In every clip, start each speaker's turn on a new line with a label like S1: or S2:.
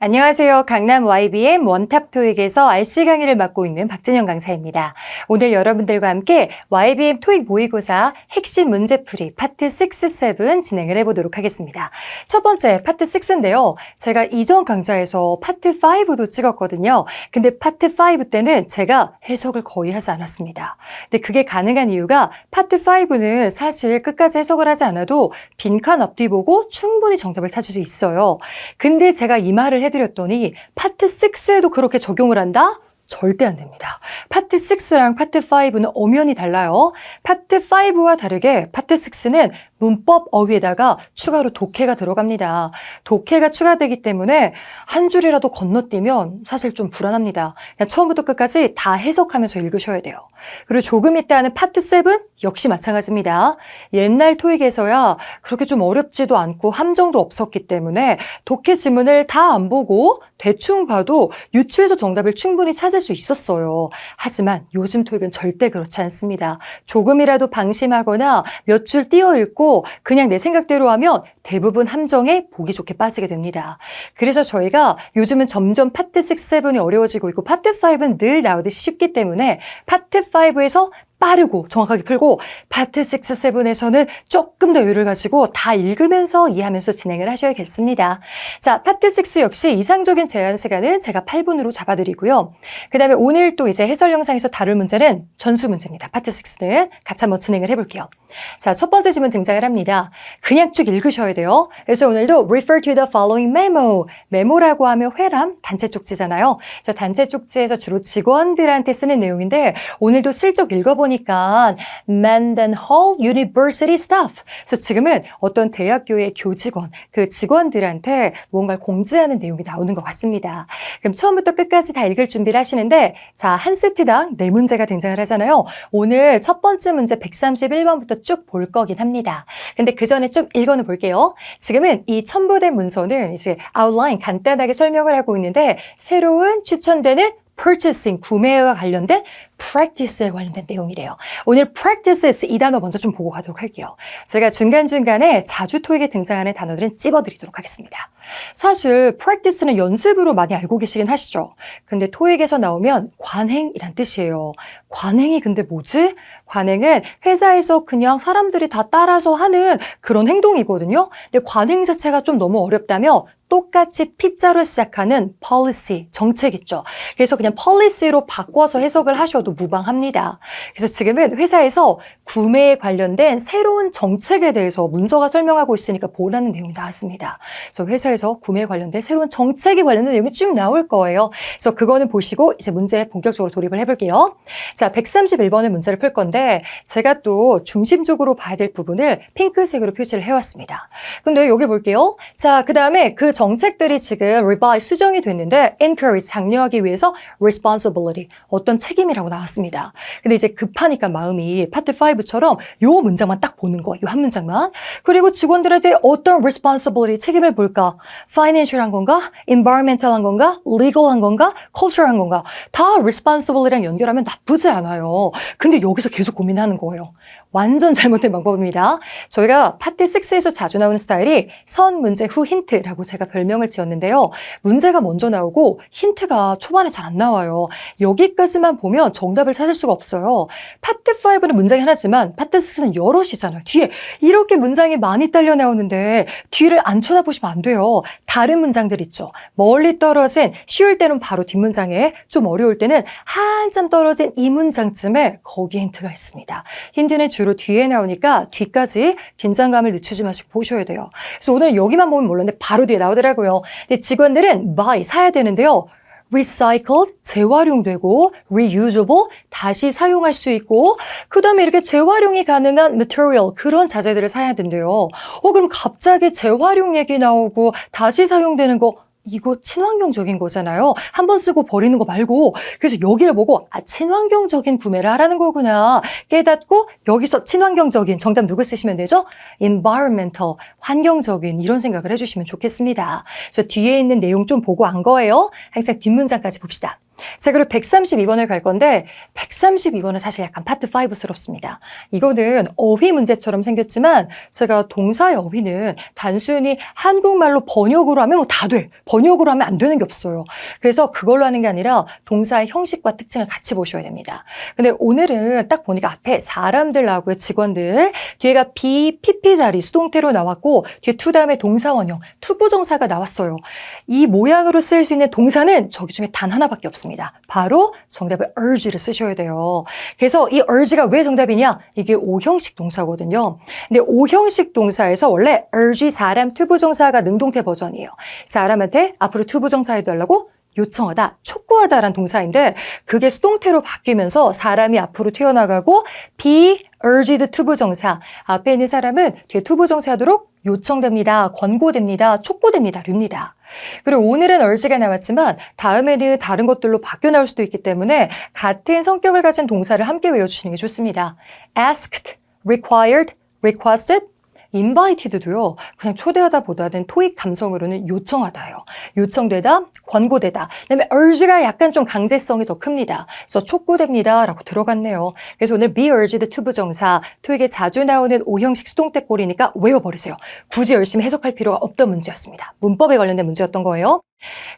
S1: 안녕하세요. 강남 YBM 원탑 토익에서 RC 강의를 맡고 있는 박진영 강사입니다. 오늘 여러분들과 함께 YBM 토익 모의고사 핵심 문제풀이 파트 6, 7 진행을 해보도록 하겠습니다. 첫 번째 파트 6인데요. 제가 이전 강좌에서 파트 5도 찍었거든요. 근데 파트 5 때는 제가 해석을 거의 하지 않았습니다. 근데 그게 가능한 이유가 파트 5는 사실 끝까지 해석을 하지 않아도 빈칸 앞뒤 보고 충분히 정답을 찾을 수 있어요. 근데 제가 이 말을 해드렸더니 파트 6에도 그렇게 적용을 한다? 절대 안 됩니다. 파트 6랑 파트 5는 엄연히 달라요. 파트 5와 다르게 파트 6는 문법 어휘에다가 추가로 독해가 들어갑니다. 독해가 추가되기 때문에 한 줄이라도 건너뛰면 사실 좀 불안합니다. 그냥 처음부터 끝까지 다 해석하면서 읽으셔야 돼요. 그리고 조금 이따 하는 파트 7 역시 마찬가지입니다. 옛날 토익에서야 그렇게 좀 어렵지도 않고 함정도 없었기 때문에 독해 지문을 다 안 보고 대충 봐도 유추해서 정답을 충분히 찾을 수 있었어요. 하지만 요즘 토익은 절대 그렇지 않습니다. 조금이라도 방심하거나 몇 줄 띄어 읽고 그냥 내 생각대로 하면 대부분 함정에 보기 좋게 빠지게 됩니다. 그래서 저희가 요즘은 점점 파트 6, 7이 어려워지고 있고 파트 5는 늘 나오듯이 쉽기 때문에 파트 5에서 빠르고 정확하게 풀고 파트 6, 7에서는 조금 더 여유를 가지고 다 읽으면서 이해하면서 진행을 하셔야겠습니다. 자, 파트 6 역시 이상적인 제한 시간은 제가 8분으로 잡아드리고요. 그 다음에 오늘 또 이제 해설 영상에서 다룰 문제는 전수 문제입니다. 파트 6는 같이 한번 진행을 해볼게요. 자, 첫 번째 질문 등장을 합니다. 그냥 쭉 읽으셔야 돼요. 그래서 오늘도 refer to the following memo. 메모라고 하면 회람, 단체 쪽지잖아요. 저 단체 쪽지에서 주로 직원들한테 쓰는 내용인데 오늘도 슬쩍 읽어보니까 Mendenhall University staff. 그래서 지금은 어떤 대학교의 교직원, 그 직원들한테 뭔가를 공지하는 내용이 나오는 것 같습니다. 그럼 처음부터 끝까지 다 읽을 준비를 하시는데 자, 한 세트당 4문제가 등장을 하잖아요. 오늘 첫 번째 문제 131번부터 쭉 볼 거긴 합니다. 근데 그 전에 좀 읽어는 볼게요. 지금은 이 첨부된 문서는 이제 아웃라인 간단하게 설명을 하고 있는데 새로운 추천되는 purchasing, 구매와 관련된 practice에 관련된 내용이래요. 오늘 practices 이 단어 먼저 좀 보고 가도록 할게요. 제가 중간중간에 자주 토익에 등장하는 단어들은 찝어드리도록 하겠습니다. 사실 practice는 연습으로 많이 알고 계시긴 하시죠. 근데 토익에서 나오면 관행이란 뜻이에요. 관행이 근데 뭐지? 관행은 회사에서 그냥 사람들이 다 따라서 하는 그런 행동이거든요. 근데 관행 자체가 좀 너무 어렵다면 똑같이 P자로 시작하는 policy, 정책 있죠. 그래서 그냥 policy로 바꿔서 해석을 하셔도 무방합니다. 그래서 지금은 회사에서 구매에 관련된 새로운 정책에 대해서 문서가 설명하고 있으니까 보라는 내용이 나왔습니다. 그래서 회사에서 구매에 관련된 새로운 정책에 관련된 내용이 쭉 나올 거예요. 그래서 그거는 보시고 이제 문제에 본격적으로 돌입을 해볼게요. 자, 131번의 문제를 풀 건데 제가 또 중심적으로 봐야 될 부분을 핑크색으로 표시를 해왔습니다. 근데 여기 볼게요. 자, 그 다음에 그 정책들이 지금 revise, 수정이 됐는데 encourage, 장려하기 위해서 responsibility, 어떤 책임이라고 나왔습니다. 근데 이제 급하니까 마음이 파트 5처럼 요 문장만 딱 보는 거, 요 한 문장만. 그리고 직원들한테 어떤 responsibility, 책임을 볼까? financial한 건가? environmental한 건가? legal한 건가? cultural한 건가? 다 responsibility랑 연결하면 나쁘지 않아요. 근데 여기서 계속 고민하는 거예요. 완전 잘못된 방법입니다. 저희가 파트 6에서 자주 나오는 스타일이 선 문제 후 힌트라고 제가 별명을 지었는데요. 문제가 먼저 나오고 힌트가 초반에 잘 안 나와요. 여기까지만 보면 정답을 찾을 수가 없어요. 파트 5는 문장이 하나지만 파트 6는 여럿이잖아요. 뒤에 이렇게 문장이 많이 딸려 나오는데 뒤를 안 쳐다보시면 안 돼요. 다른 문장들 있죠. 멀리 떨어진, 쉬울 때는 바로 뒷문장에, 좀 어려울 때는 한참 떨어진 이 문장쯤에 거기에 힌트가 있습니다. 힌트는 주로 뒤에 나오니까 뒤까지 긴장감을 늦추지 마시고 보셔야 돼요. 그래서 오늘 여기만 보면 몰랐는데 바로 뒤에 나오더라고요. 근데 직원들은 buy, 사야 되는데요. recycled, 재활용되고 reusable, 다시 사용할 수 있고 그 다음에 이렇게 재활용이 가능한 material, 그런 자재들을 사야 된대요. 그럼 갑자기 재활용 얘기 나오고 다시 사용되는 거 이거 친환경적인 거잖아요. 한 번 쓰고 버리는 거 말고. 그래서 여기를 보고 친환경적인 구매를 하라는 거구나 깨닫고 여기서 친환경적인 정답 누구 쓰시면 되죠? environmental, 환경적인, 이런 생각을 해주시면 좋겠습니다. 그래서 뒤에 있는 내용 좀 보고 안 거예요. 항상 뒷문장까지 봅시다. 자, 그리고 132번을 갈 건데 132번은 사실 약간 파트 5스럽습니다. 이거는 어휘 문제처럼 생겼지만 제가 동사의 어휘는 단순히 한국말로 번역으로 하면 뭐 다 돼. 번역으로 하면 안 되는 게 없어요. 그래서 그걸로 하는 게 아니라 동사의 형식과 특징을 같이 보셔야 됩니다. 근데 오늘은 딱 보니까 앞에 사람들 나오고요. 직원들. 뒤에가 be, pp 자리 수동태로 나왔고 뒤에 to 다음에 동사 원형, 투부정사가 나왔어요. 이 모양으로 쓸 수 있는 동사는 저기 중에 단 하나밖에 없습니다. 바로 정답의 urge를 쓰셔야 돼요. 그래서 이 urge가 왜 정답이냐? 이게 오형식 동사거든요. 근데 오형식 동사에서 원래 urge 사람 투부정사가 능동태 버전이에요. 사람한테 앞으로 투부정사 해달라고 요청하다, 촉구하다라는 동사인데 그게 수동태로 바뀌면서 사람이 앞으로 튀어나가고 be urged 투부정사, 앞에 있는 사람은 뒤에 투부정사 하도록 요청됩니다, 권고됩니다, 촉구됩니다, 릅니다. 그리고 오늘은 urge가 나왔지만 다음에는 다른 것들로 바뀌어 나올 수도 있기 때문에 같은 성격을 가진 동사를 함께 외워주시는 게 좋습니다. asked, required, requested, invited도요. 그냥 초대하다 보다는 토익 감성으로는 요청하다예요. 요청되다, 권고되다. 그다음에 urge가 약간 좀 강제성이 더 큽니다. 그래서 촉구됩니다 라고 들어갔네요. 그래서 오늘 be urged 투부정사, 토익에 자주 나오는 오형식 수동태 꼴이니까 외워버리세요. 굳이 열심히 해석할 필요가 없던 문제였습니다. 문법에 관련된 문제였던 거예요.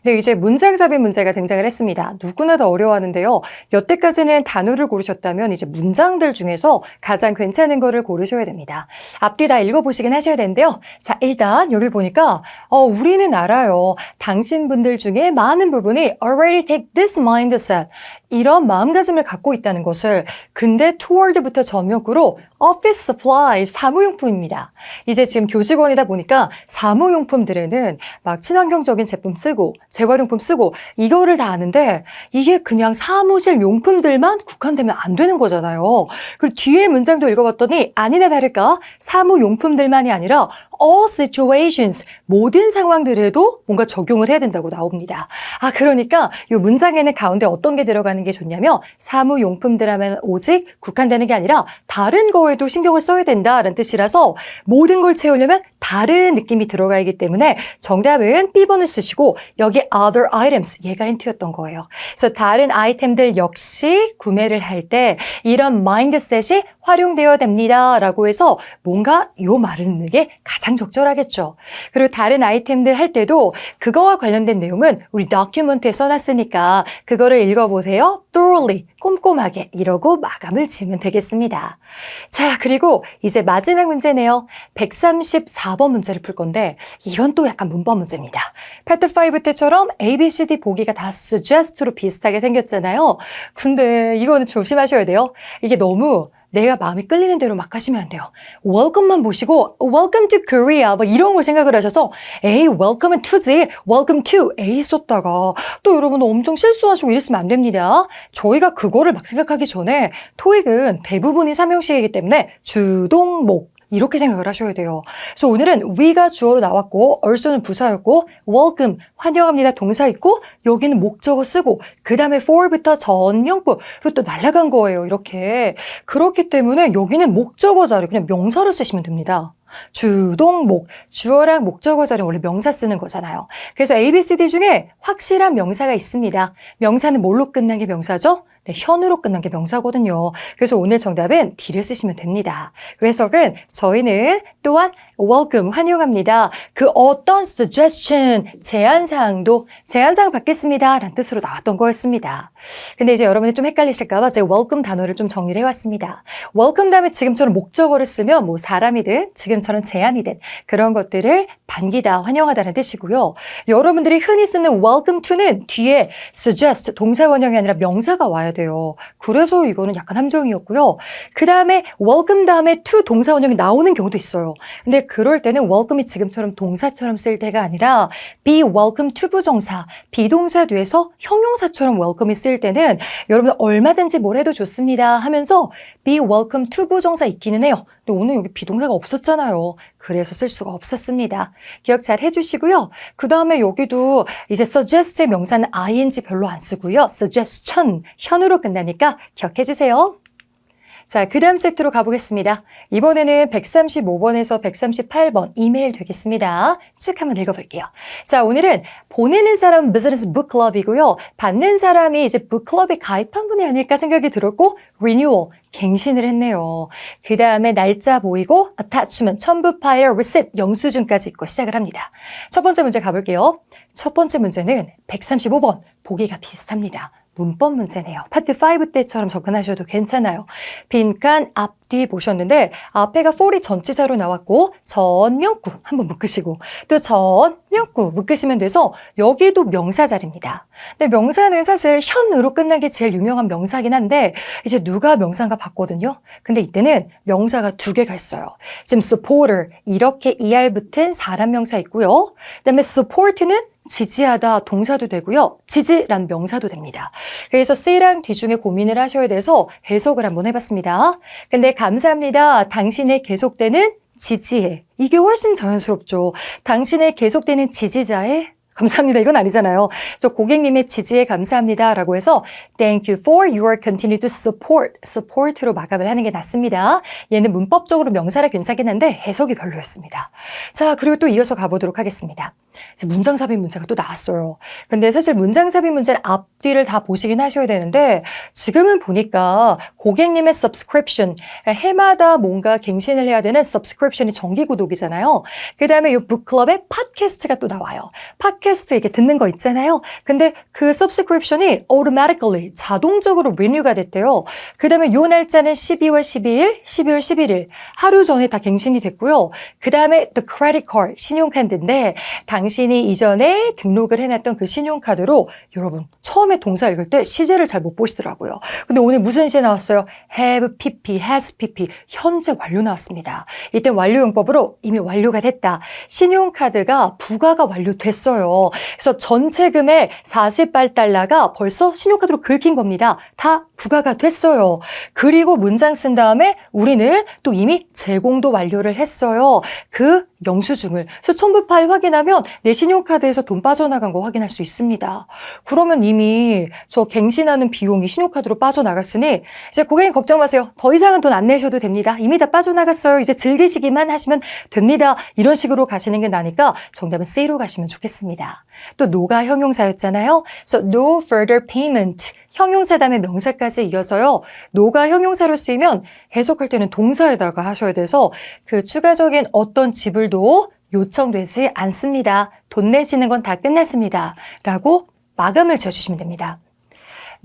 S1: 네, 이제 문장잡이 문제가 등장을 했습니다. 누구나 다 어려워하는데요. 여태까지는 단어를 고르셨다면 이제 문장들 중에서 가장 괜찮은 거를 고르셔야 됩니다. 앞뒤 다 읽어보시긴 하셔야 되는데요. 자, 일단 여기 보니까 우리는 알아요. 당신분들 중에 많은 부분이 already take this mindset. 이런 마음가짐을 갖고 있다는 것을 근데 toward부터 전역으로 office supplies, 사무용품입니다. 이제 지금 교직원이다 보니까 사무용품들에는 막 친환경적인 제품 쓰고 재활용품 쓰고 이거를 다 아는데 이게 그냥 사무실 용품들만 국한되면 안 되는 거잖아요. 그리고 뒤에 문장도 읽어봤더니 아니나 다를까 사무용품들만이 아니라 all situations, 모든 상황들에도 뭔가 적용을 해야 된다고 나옵니다. 그러니까 이 문장에는 가운데 어떤 게 들어가는 게 좋냐면 사무용품들 하면 오직 국한되는 게 아니라 다른 거에도 신경을 써야 된다라는 뜻이라서 모든 걸 채우려면 다른 느낌이 들어가기 때문에 정답은 B번을 쓰시고 여기 other items, 얘가 힌트였던 거예요. 그래서 다른 아이템들 역시 구매를 할 때 이런 마인드셋이 활용되어야 됩니다 라고 해서 뭔가 요 말을 넣는 게 가장 적절하겠죠. 그리고 다른 아이템들 할 때도 그거와 관련된 내용은 우리 다큐멘트에 써놨으니까 그거를 읽어보세요. thoroughly, 꼼꼼하게 이러고 마감을 지으면 되겠습니다. 자, 그리고 이제 마지막 문제네요. 134번 문제를 풀 건데 이건 또 약간 문법 문제입니다. 파트 5 때처럼 A, B, C, D 보기가 다 suggest로 비슷하게 생겼잖아요. 근데 이거는 조심하셔야 돼요. 이게 너무 내가 마음이 끌리는 대로 막 하시면 안 돼요. welcome만 보시고 welcome to Korea 뭐 이런 걸 생각을 하셔서 에이 welcome은 to지 welcome to A 썼다가 또 여러분 엄청 실수하시고 이랬으면 안 됩니다. 저희가 그거를 막 생각하기 전에 토익은 대부분이 삼형식이기 때문에 주동목 이렇게 생각을 하셔야 돼요. 그래서 오늘은 we가 주어로 나왔고 also는 부사였고 welcome, 환영합니다 동사 있고 여기는 목적어 쓰고 그 다음에 for부터 전명구 그리고 또 날아간 거예요. 이렇게. 그렇기 때문에 여기는 목적어 자리 그냥 명사를 쓰시면 됩니다. 주동목, 주어랑 목적어 자리는 원래 명사 쓰는 거잖아요. 그래서 A, B, C, D 중에 확실한 명사가 있습니다. 명사는 뭘로 끝난 게 명사죠? 네, 현으로 끝난 게 명사거든요. 그래서 오늘 정답은 D를 쓰시면 됩니다. 그래서 저희는 또한 welcome, 환영합니다. 그 어떤 suggestion, 제안사항도 제안사항 받겠습니다 라는 뜻으로 나왔던 거였습니다. 근데 이제 여러분이 좀 헷갈리실까 봐 제가 welcome 단어를 좀 정리를 해왔습니다. welcome 다음에 지금처럼 목적어를 쓰면 뭐 사람이든 지금처럼 제안이든 그런 것들을 반기다, 환영하다는 뜻이고요. 여러분들이 흔히 쓰는 welcome to는 뒤에 suggest, 동사 원형이 아니라 명사가 와야 돼요. 그래서 이거는 약간 함정이었고요. 그 다음에 welcome 다음에 to 동사 원형이 나오는 경우도 있어요. 근데 그럴 때는 welcome이 지금처럼 동사처럼 쓸 때가 아니라 be welcome to 부정사, 비동사 뒤에서 형용사처럼 welcome이 쓸 때는 여러분 얼마든지 뭘 해도 좋습니다 하면서 be welcome to 부정사 있기는 해요. 근데 오늘 여기 비동사가 없었잖아요. 그래서 쓸 수가 없었습니다. 기억 잘 해주시고요. 그 다음에 여기도 이제 suggest의 명사는 ing 별로 안 쓰고요. suggestion, 현으로 끝나니까 기억해주세요. 자, 그 다음 세트로 가보겠습니다. 이번에는 135번에서 138번 이메일 되겠습니다. 쭉 한번 읽어볼게요. 자, 오늘은 보내는 사람 비즈니스 북클럽이고요. 받는 사람이 이제 북클럽에 가입한 분이 아닐까 생각이 들었고 리뉴얼, 갱신을 했네요. 그 다음에 날짜 보이고 attachment, 첨부 파일, receipt, 영수증까지 있고 시작을 합니다. 첫 번째 문제 가볼게요. 첫 번째 문제는 135번, 보기가 비슷합니다. 문법 문제네요. 파트 5 때처럼 접근하셔도 괜찮아요. 빈칸 앞뒤 보셨는데 앞에가 for이 전치사로 나왔고 전명구 한번 묶으시고 또 전명구 묶으시면 돼서 여기도 명사 자리입니다. 근데 명사는 사실 현으로 끝난 게 제일 유명한 명사긴 한데 이제 누가 명사인가 봤거든요. 근데 이때는 명사가 두 개가 있어요. 지금 supporter 이렇게 er 붙은 사람 명사 있고요. 그다음에 support는 지지하다 동사도 되고요. 지지란 명사도 됩니다. 그래서 C랑 D 중에 고민을 하셔야 돼서 해석을 한번 해봤습니다. 근데 감사합니다. 당신의 계속되는 지지에. 이게 훨씬 자연스럽죠. 당신의 계속되는 지지자에 감사합니다. 이건 아니잖아요. 저 고객님의 지지에 감사합니다. 라고 해서 Thank you for your continued support. support로 마감을 하는 게 낫습니다. 얘는 문법적으로 명사라 괜찮긴 한데 해석이 별로였습니다. 자, 그리고 또 이어서 가보도록 하겠습니다. 문장 삽입 문제가 또 나왔어요. 근데 사실 문장 삽입 문제를 앞뒤를 다 보시긴 하셔야 되는데 지금은 보니까 고객님의 subscription, 해마다 뭔가 갱신을 해야 되는 subscription이 정기 구독이잖아요. 그 다음에 이 북클럽에 팟캐스트가 또 나와요. 팟캐스트 이렇게 듣는 거 있잖아요. 근데 그 subscription이 automatically 자동적으로 renew가 됐대요. 그 다음에 요 날짜는 12월 12일, 12월 11일 하루 전에 다 갱신이 됐고요. 그 다음에 the credit card, 신용카드인데 당신이 이전에 등록을 해놨던 그 신용카드로 여러분 처음에 동사 읽을 때 시제를 잘 못 보시더라고요. 근데 오늘 무슨 시제 나왔어요? have pp, has pp, 현재 완료 나왔습니다. 이때 완료용법으로 이미 완료가 됐다. 신용카드가 부과가 완료됐어요. 그래서 전체 금액 48달러가 벌써 신용카드로 긁힌 겁니다. 다 부과가 됐어요. 그리고 문장 쓴 다음에 우리는 또 이미 제공도 완료를 했어요. 그 영수증을. 그래서 첨부 파일 확인하면 내 신용카드에서 돈 빠져나간 거 확인할 수 있습니다. 그러면 이미 저 갱신하는 비용이 신용카드로 빠져나갔으니 이제 고객님 걱정 마세요. 더 이상은 돈 안 내셔도 됩니다. 이미 다 빠져나갔어요. 이제 즐기시기만 하시면 됩니다. 이런 식으로 가시는 게 나니까 정답은 C로 가시면 좋겠습니다. 또 no가 형용사였잖아요. 그래서 no further payment. 형용사 다음에 명사까지 이어서요. no가 형용사로 쓰이면 해석할 때는 동사에다가 하셔야 돼서 그 추가적인 어떤 지불도 요청되지 않습니다. 돈 내시는 건 다 끝났습니다. 라고 마감을 지어주시면 됩니다.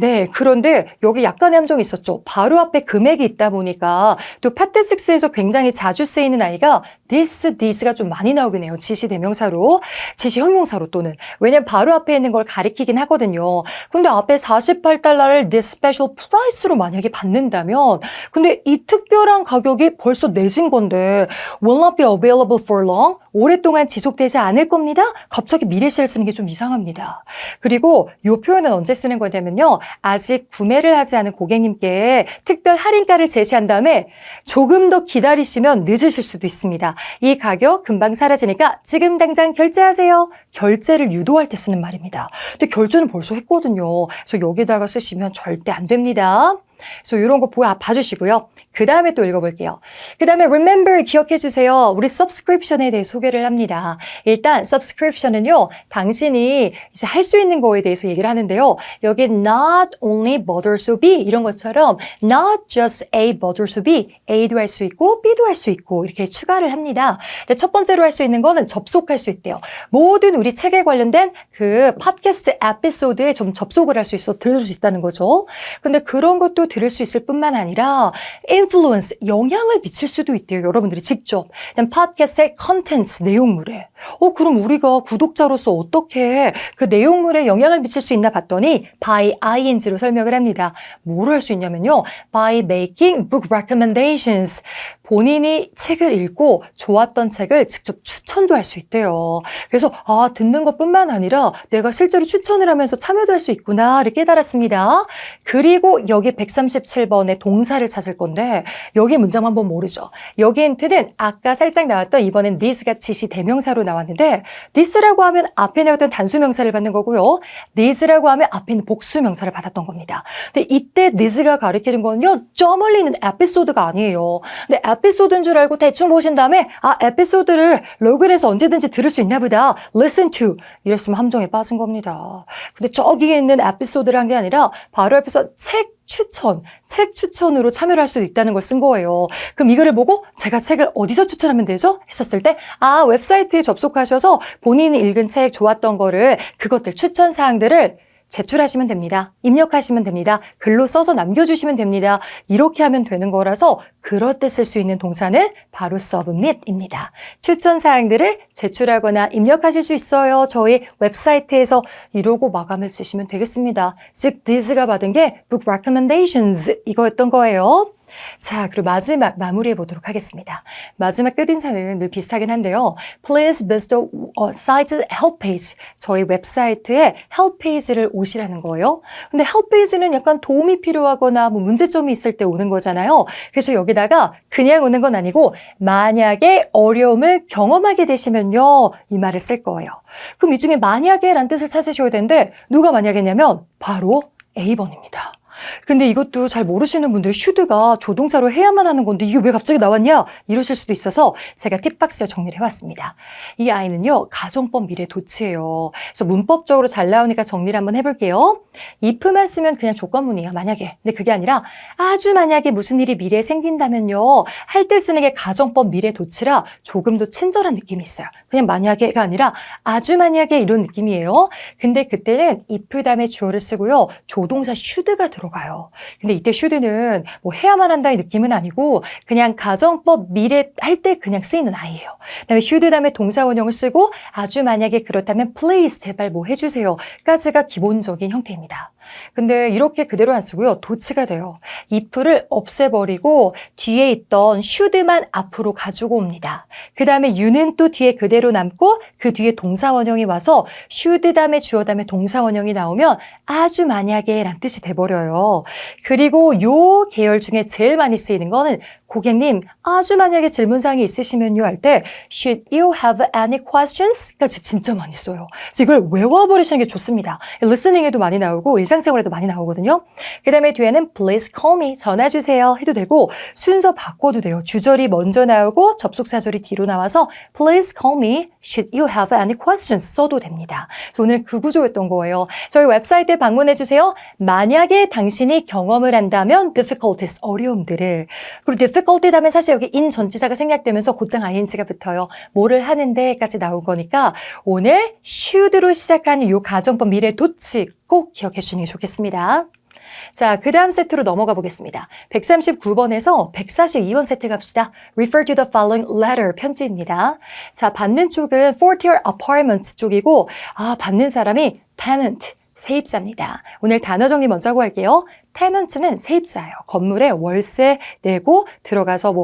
S1: 네, 그런데 여기 약간의 함정이 있었죠. 바로 앞에 금액이 있다 보니까 또 파트 6에서 굉장히 자주 쓰이는 아이가 this가 좀 많이 나오긴 해요. 지시 대명사로, 지시 형용사로 또는. 왜냐면 바로 앞에 있는 걸 가리키긴 하거든요. 근데 앞에 48달러를 this special price로 만약에 받는다면 근데 이 특별한 가격이 벌써 내신 건데 will not be available for long? 오랫동안 지속되지 않을 겁니다. 갑자기 미래시를 쓰는 게 좀 이상합니다. 그리고 이 표현은 언제 쓰는 거냐면요. 아직 구매를 하지 않은 고객님께 특별 할인가를 제시한 다음에 조금 더 기다리시면 늦으실 수도 있습니다. 이 가격 금방 사라지니까 지금 당장 결제하세요. 결제를 유도할 때 쓰는 말입니다. 근데 결제는 벌써 했거든요. 그래서 여기다가 쓰시면 절대 안 됩니다. 그래서 이런 거 봐주시고요. 그 다음에 또 읽어볼게요. 그 다음에 remember 기억해주세요. 우리 subscription에 대해 소개를 합니다. 일단 subscription은요. 당신이 이제 할 수 있는 거에 대해서 얘기를 하는데요. 여기 not only but also B 이런 것처럼 not just A but also B A도 할 수 있고 B도 할 수 있고 이렇게 추가를 합니다. 근데 첫 번째로 할 수 있는 거는 접속할 수 있대요. 모든 우리 책에 관련된 그 팟캐스트 에피소드에 좀 접속을 할 수 있어 들을 수 있다는 거죠. 근데 그런 것도 들을 수 있을 뿐만 아니라 influence, 영향을 미칠 수도 있대요. 여러분들이 직접. 팟캐스트의 컨텐츠, 내용물에. 그럼 우리가 구독자로서 어떻게 그 내용물에 영향을 미칠 수 있나 봤더니 by ing로 설명을 합니다. 뭐로 할 수 있냐면요. by making book recommendations. 본인이 책을 읽고 좋았던 책을 직접 추천도 할 수 있대요. 그래서 듣는 것뿐만 아니라 내가 실제로 추천을 하면서 참여도 할 수 있구나를 깨달았습니다. 그리고 여기 137번의 동사를 찾을 건데 여기 문장 한번 모르죠. 여기 힌트는 아까 살짝 나왔던 이번엔 this가 지시 대명사로 나왔는데 this라고 하면 앞에 나왔던 단수명사를 받는 거고요. this라고 하면 앞에 있는 복수명사를 받았던 겁니다. 근데 이때 절대 this가 가리키는 건요, 저 멀리 있는 에피소드가 아니에요. 근데 에피소드인 줄 알고 대충 보신 다음에 에피소드를 로그를 해서 언제든지 들을 수 있나 보다. listen to. 이랬으면 함정에 빠진 겁니다. 근데 저기에 있는 에피소드를 한 게 아니라 바로 옆에서 책 추천으로 참여를 할 수도 있다는 걸 쓴 거예요. 그럼 이거를 보고 제가 책을 어디서 추천하면 되죠? 했었을 때 웹사이트에 접속하셔서 본인이 읽은 책 좋았던 거를 그것들 추천 사항들을 제출하시면 됩니다. 입력하시면 됩니다. 글로 써서 남겨주시면 됩니다. 이렇게 하면 되는 거라서 그럴 때 쓸 수 있는 동사는 바로 submit입니다. 추천 사항들을 제출하거나 입력하실 수 있어요. 저희 웹사이트에서 이러고 마감을 치시면 되겠습니다. 즉, this가 받은 게 book recommendations 이거였던 거예요. 자, 그리고 마지막 마무리해 보도록 하겠습니다. 마지막 끝인사는 늘 비슷하긴 한데요. Please visit the site's help page. 저희 웹사이트에 help page를 오시라는 거예요. 근데 help page는 약간 도움이 필요하거나 뭐 문제점이 있을 때 오는 거잖아요. 그래서 여기다가 그냥 오는 건 아니고 만약에 어려움을 경험하게 되시면요. 이 말을 쓸 거예요. 그럼 이 중에 만약에 라는 뜻을 찾으셔야 되는데 누가 만약에냐면 바로 A번입니다. 근데 이것도 잘 모르시는 분들이 should가 조동사로 해야만 하는 건데 이게 왜 갑자기 나왔냐? 이러실 수도 있어서 제가 팁박스에 정리를 해왔습니다. 이 아이는요. 가정법 미래 도치예요. 그래서 문법적으로 잘 나오니까 정리를 한번 해볼게요. if만 쓰면 그냥 조건문이에요. 만약에. 근데 그게 아니라 아주 만약에 무슨 일이 미래에 생긴다면요. 할 때 쓰는 게 가정법 미래 도치라 조금 더 친절한 느낌이 있어요. 그냥 만약에가 아니라 아주 만약에 이런 느낌이에요. 근데 그때는 if 다음에 주어를 쓰고요. 조동사 should가 들어가요. 근데 이때 should는 뭐 해야만 한다의 느낌은 아니고 그냥 가정법 미래 할 때 그냥 쓰이는 아이예요. 그다음에 should 다음에 동사 원형을 쓰고 아주 만약에 그렇다면 please 제발 뭐 해주세요. 까지가 기본적인 형태입니다. 근데 이렇게 그대로 안 쓰고요. 도치가 돼요. if를 없애버리고 뒤에 있던 should만 앞으로 가지고 옵니다. 그 다음에 you는 또 뒤에 그대로 남고 그 뒤에 동사 원형이 와서 should 다음에 주어 다음에 동사 원형이 나오면 아주 만약에 란 뜻이 돼버려요. 그리고 요 계열 중에 제일 많이 쓰이는 거는 고객님 아주 만약에 질문사항이 있으시면요 할 때 Should you have any questions? 까지 진짜 많이 써요. 그래서 이걸 외워버리시는 게 좋습니다. 리스닝에도 많이 나오고 일상생활에도 많이 나오거든요. 그 다음에 뒤에는 Please call me 전화주세요 해도 되고 순서 바꿔도 돼요. 주절이 먼저 나오고 접속사절이 뒤로 나와서 Please call me Should you have any questions 써도 됩니다. 그래서 오늘 그 구조였던 거예요. 저희 웹사이트에 방문해주세요. 만약에 당신이 경험을 한다면 difficulties 어려움들을 그리고 difficulty 다음에 사실 여기 in 전치사가 생략되면서 곧장 ing가 붙어요. 뭐를 하는데까지 나온 거니까 오늘 should로 시작하는 이 가정법 미래 도치 꼭 기억해 주시는 게 좋겠습니다. 자, 그 다음 세트로 넘어가 보겠습니다. 139번에서 142번 세트 갑시다. Refer to the following letter 편지입니다. 자, 받는 쪽은 fourth year apartment 쪽이고 받는 사람이 tenant 세입자입니다. 오늘 단어 정리 먼저 하고 갈게요. tenant는 세입자예요. 건물에 월세 내고 들어가서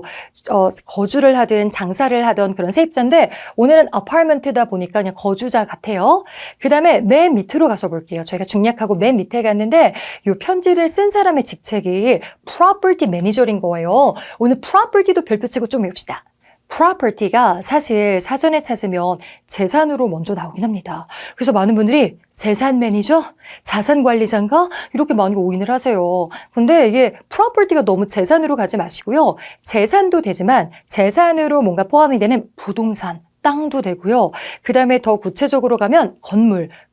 S1: 거주를 하든 장사를 하던 그런 세입자인데 오늘은 아파트먼트다 보니까 그냥 거주자 같아요. 그 다음에 맨 밑으로 가서 볼게요. 저희가 중략하고 맨 밑에 갔는데 이 편지를 쓴 사람의 직책이 property manager인 거예요. 오늘 property도 별표 치고 좀 외웁시다. property가 사실 사전에 찾으면 재산으로 먼저 나오긴 합니다. 그래서 많은 분들이 재산 매니저? 자산 관리자인가? 이렇게 많이 오인을 하세요. 근데 이게 property가 너무 재산으로 가지 마시고요. 재산도 되지만 재산으로 뭔가 포함이 되는 부동산, 땅도 되고요. 그 다음에 더 구체적으로 가면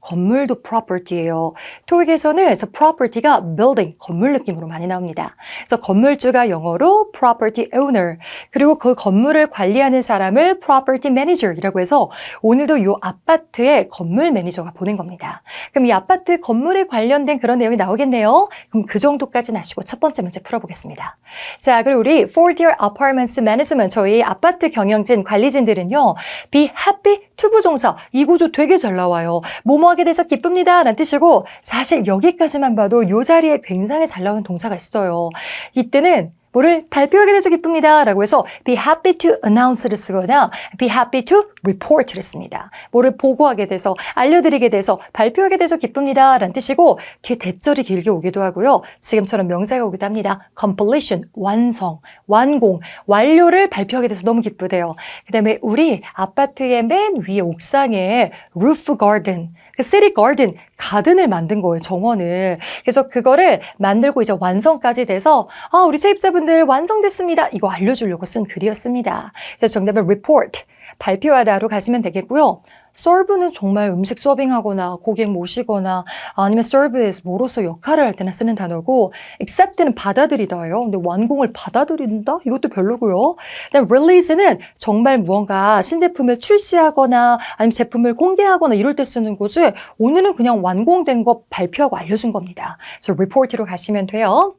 S1: 건물도 property예요. 토익에서는 그래서 property가 building, 건물 느낌으로 많이 나옵니다. 그래서 건물주가 영어로 property owner, 그리고 그 건물을 관리하는 사람을 property manager이라고 해서 오늘도 이 아파트의 건물 매니저가 보낸 겁니다. 그럼 이 아파트 건물에 관련된 그런 내용이 나오겠네요. 그럼 그 정도까지는 아시고 첫 번째 문제 풀어보겠습니다. 자, 그리고 우리 fourth year apartments management, 저희 아파트 경영진 관리진들은요. be happy to 부정사 이 구조 되게 잘 나와요. 뭐뭐하게 돼서 기쁩니다 라는 뜻이고 사실 여기까지만 봐도 이 자리에 굉장히 잘 나오는 동사가 있어요. 이때는 뭐를 발표하게 돼서 기쁩니다 라고 해서 be happy to announce를 쓰거나 be happy to report를 씁니다. 뭐를 보고하게 돼서 알려드리게 돼서 발표하게 돼서 기쁩니다 라는 뜻이고 뒤에 대절이 길게 오기도 하고요. 지금처럼 명사가 오기도 합니다. completion, 완성, 완공, 완료를 발표하게 돼서 너무 기쁘대요. 그 다음에 우리 아파트의 맨 위에 옥상에 roof garden, 그 그 city garden, 가든을 만든 거예요, 정원을. 그래서 그거를 만들고 이제 완성까지 돼서 우리 세입자분들 완성됐습니다. 이거 알려주려고 쓴 글이었습니다. 그래서 정답은 report, 발표하다로 가시면 되겠고요. serve는 정말 음식 서빙하거나 고객 모시거나 아니면 service 뭐로서 역할을 할 때나 쓰는 단어고 accept는 받아들이다예요. 근데 완공을 받아들인다? 이것도 별로고요. 그다음 release는 정말 무언가 신제품을 출시하거나 아니면 제품을 공개하거나 이럴 때 쓰는 거지 오늘은 그냥 완공된 거 발표하고 알려준 겁니다. 그래서 report로 가시면 돼요.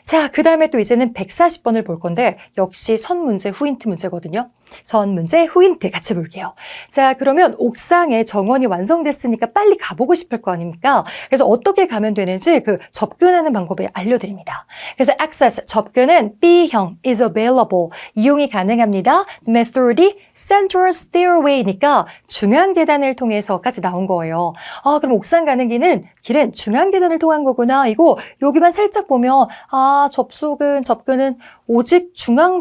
S1: 자, 그 다음에 또 이제는 140번을 볼 건데 역시 선 문제, 후인트 문제거든요. 선 문제, 후인트 같이 볼게요. 자, 그러면 옥상에 정원이 완성됐으니까 빨리 가보고 싶을 거 아닙니까? 그래서 어떻게 가면 되는지 그 접근하는 방법을 알려드립니다. 그래서 access, 접근은 B형, is available, 이용이 가능합니다. method이 central stairway니까 중앙 계단을 통해서까지 나온 거예요. 그럼 옥상 가는 길은 중앙 계단을 통한 거구나. 이거 여기만 살짝 보면 접근은 오직 중앙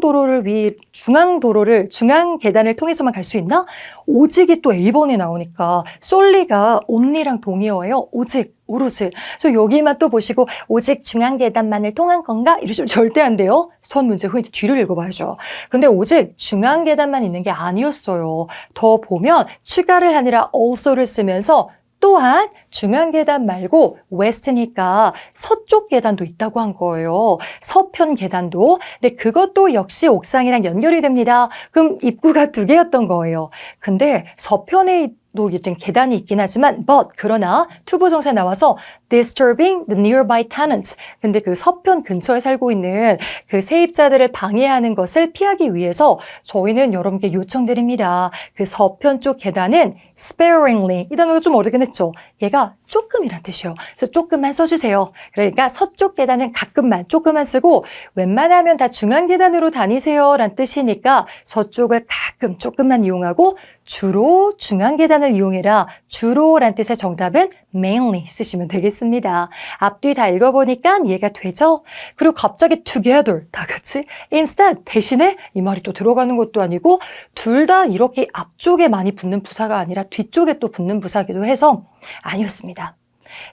S1: 계단을 통해서만 갈 수 있나? 오직이 또 A번에 나오니까 solely가 only랑 동의어예요. 오직, 오롯이. 그래서 여기만 또 보시고 오직 중앙 계단만을 통한 건가? 이러시면 절대 안 돼요. 선 문제 후인트 뒤를 읽어봐야죠. 근데 오직 중앙 계단만 있는 게 아니었어요. 더 보면 추가를 하느라 also를 쓰면서 또한 중앙 계단 말고 west니까 서쪽 계단도 있다고 한 거예요. 서편 계단도. 근데 그것도 역시 옥상이랑 연결이 됩니다. 그럼 입구가 2개였던 거예요. 근데 서편에 도 이제 계단이 있긴 하지만 그러나 투부정사 나와서 disturbing the nearby tenants. 근데 그 서편 근처에 살고 있는 그 세입자들을 방해하는 것을 피하기 위해서 저희는 여러분께 요청드립니다. 그 서편 쪽 계단은 sparingly. 이 단어가 좀 어렵긴 했죠. 얘가 조금이란 뜻이에요. 그래서 조금만 써주세요. 그러니까 서쪽 계단은 조금만 쓰고 웬만하면 다 중앙 계단으로 다니세요 라는 뜻이니까 서쪽을 조금만 이용하고 주로 중앙 계단을 이용해라. 주로란 뜻의 정답은 mainly 쓰시면 되겠습니다. 앞뒤 다 읽어보니까 이해가 되죠? 그리고 갑자기 together 다 같이 instead 대신에 이 말이 또 들어가는 것도 아니고 둘 다 이렇게 앞쪽에 많이 붙는 부사가 아니라 뒤쪽에 또 붙는 부사기도 해서 아니었습니다.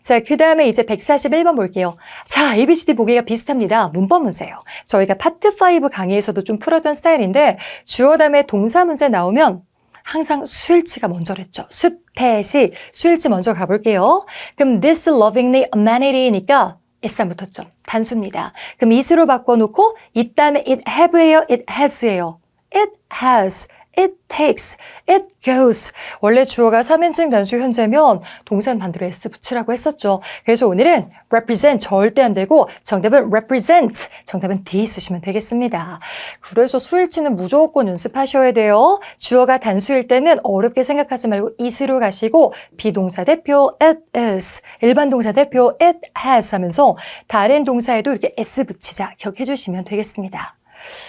S1: 자, 그 다음에 이제 141번 볼게요. 자, ABCD 보기가 비슷합니다. 문법 문제예요. 저희가 파트 5 강의에서도 좀 풀었던 스타일인데 주어 다음에 동사 문제 나오면 항상 수일치가 먼저랬죠. 수태시, 수일치 먼저 가볼게요. 그럼 this lovingly amenity니까 s안 붙었죠. 단수입니다. 그럼 it으로 바꿔놓고 이 다음에 it have예요, it has예요. it has, it takes, it goes. 원래 주어가 3인칭 단수 현재면 동사는 반대로 s 붙이라고 했었죠. 그래서 오늘은 represent 절대 안 되고 정답은 represent. 정답은 D 쓰시면 되겠습니다. 그래서 수일치는 무조건 연습하셔야 돼요. 주어가 단수일 때는 어렵게 생각하지 말고 it으로 가시고 비동사 대표 it is, 일반 동사 대표 it has 하면서 다른 동사에도 이렇게 s 붙이자 기억해 주시면 되겠습니다.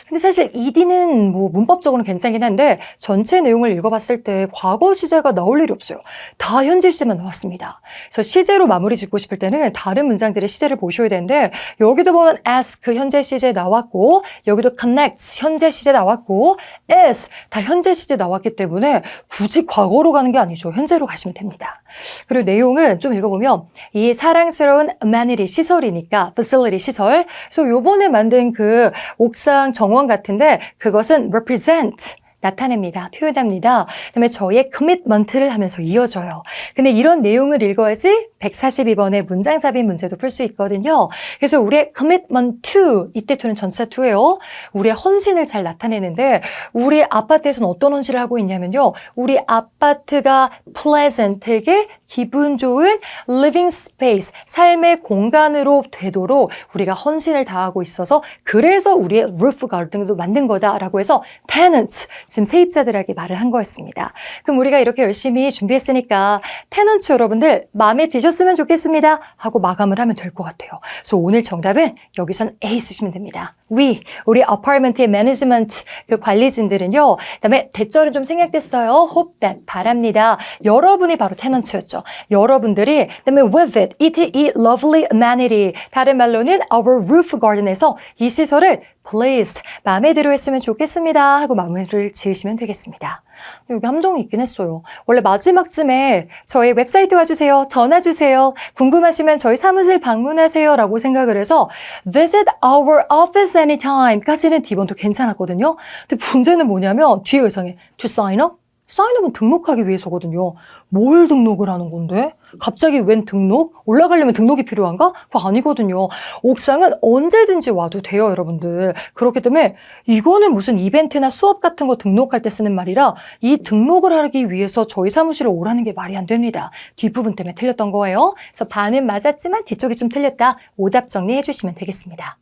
S1: 근데 사실 ED는 뭐 문법적으로는 괜찮긴 한데 전체 내용을 읽어봤을 때 과거 시제가 나올 일이 없어요. 다 현재 시제만 나왔습니다. 그래서 시제로 마무리 짓고 싶을 때는 다른 문장들의 시제를 보셔야 되는데 여기도 보면 ask 현재 시제 나왔고 여기도 connect 현재 시제 나왔고 is 다 현재 시제 나왔기 때문에 굳이 과거로 가는 게 아니죠. 현재로 가시면 됩니다. 그리고 내용은 좀 읽어보면 이 사랑스러운 amenity 시설이니까 facility 시설. 그래서 요번에 만든 그 옥상 정원 같은데 그것은 represent 나타냅니다. 표현합니다. 그다음에 저희의 commitment를 하면서 이어져요. 근데 이런 내용을 읽어야지 142번의 문장삽입 문제도 풀 수 있거든요. 그래서 우리의 commitment to, 이때 to는 전치사 to예요. 우리의 헌신을 잘 나타내는데 우리 아파트에서는 어떤 헌신을 하고 있냐면요. 우리 아파트가 pleasant, 되게 기분 좋은 living space, 삶의 공간으로 되도록 우리가 헌신을 다하고 있어서 그래서 우리의 roof garden도 만든 거다라고 해서 tenants, 지금 세입자들에게 말을 한 거였습니다. 그럼 우리가 이렇게 열심히 준비했으니까 tenants 여러분들 마음에 드셨으면 좋겠습니다 하고 마감을 하면 될 것 같아요. 그래서 오늘 정답은 여기선 A 쓰시면 됩니다. 우리 아파트먼트의 매니지먼트 그 관리진들은요. 그다음에 대절은 좀 생략됐어요. hope that 바랍니다. 여러분이 바로 테넌트였죠. 여러분들이 그다음에 with it, 이 lovely amenity 다른 말로는 our roof garden에서 이 시설을 pleased, 마음에 들어 했으면 좋겠습니다 하고 마무리를 지으시면 되겠습니다. 여기 함정이 있긴 했어요. 원래 마지막쯤에 저희 웹사이트 와주세요, 전화 주세요, 궁금하시면 저희 사무실 방문하세요 라고 생각을 해서 visit our office anytime 까지는 D번도 괜찮았거든요. 근데 문제는 뭐냐면 뒤에 의상에 to sign up? 사인업은 등록하기 위해서거든요. 뭘 등록을 하는 건데? 갑자기 웬 등록? 올라가려면 등록이 필요한가? 그거 아니거든요. 옥상은 언제든지 와도 돼요, 여러분들. 그렇기 때문에 이거는 무슨 이벤트나 수업 같은 거 등록할 때 쓰는 말이라 이 등록을 하기 위해서 저희 사무실에 오라는 게 말이 안 됩니다. 뒷부분 때문에 틀렸던 거예요. 그래서 반은 맞았지만 뒤쪽이 좀 틀렸다. 오답 정리해 주시면 되겠습니다.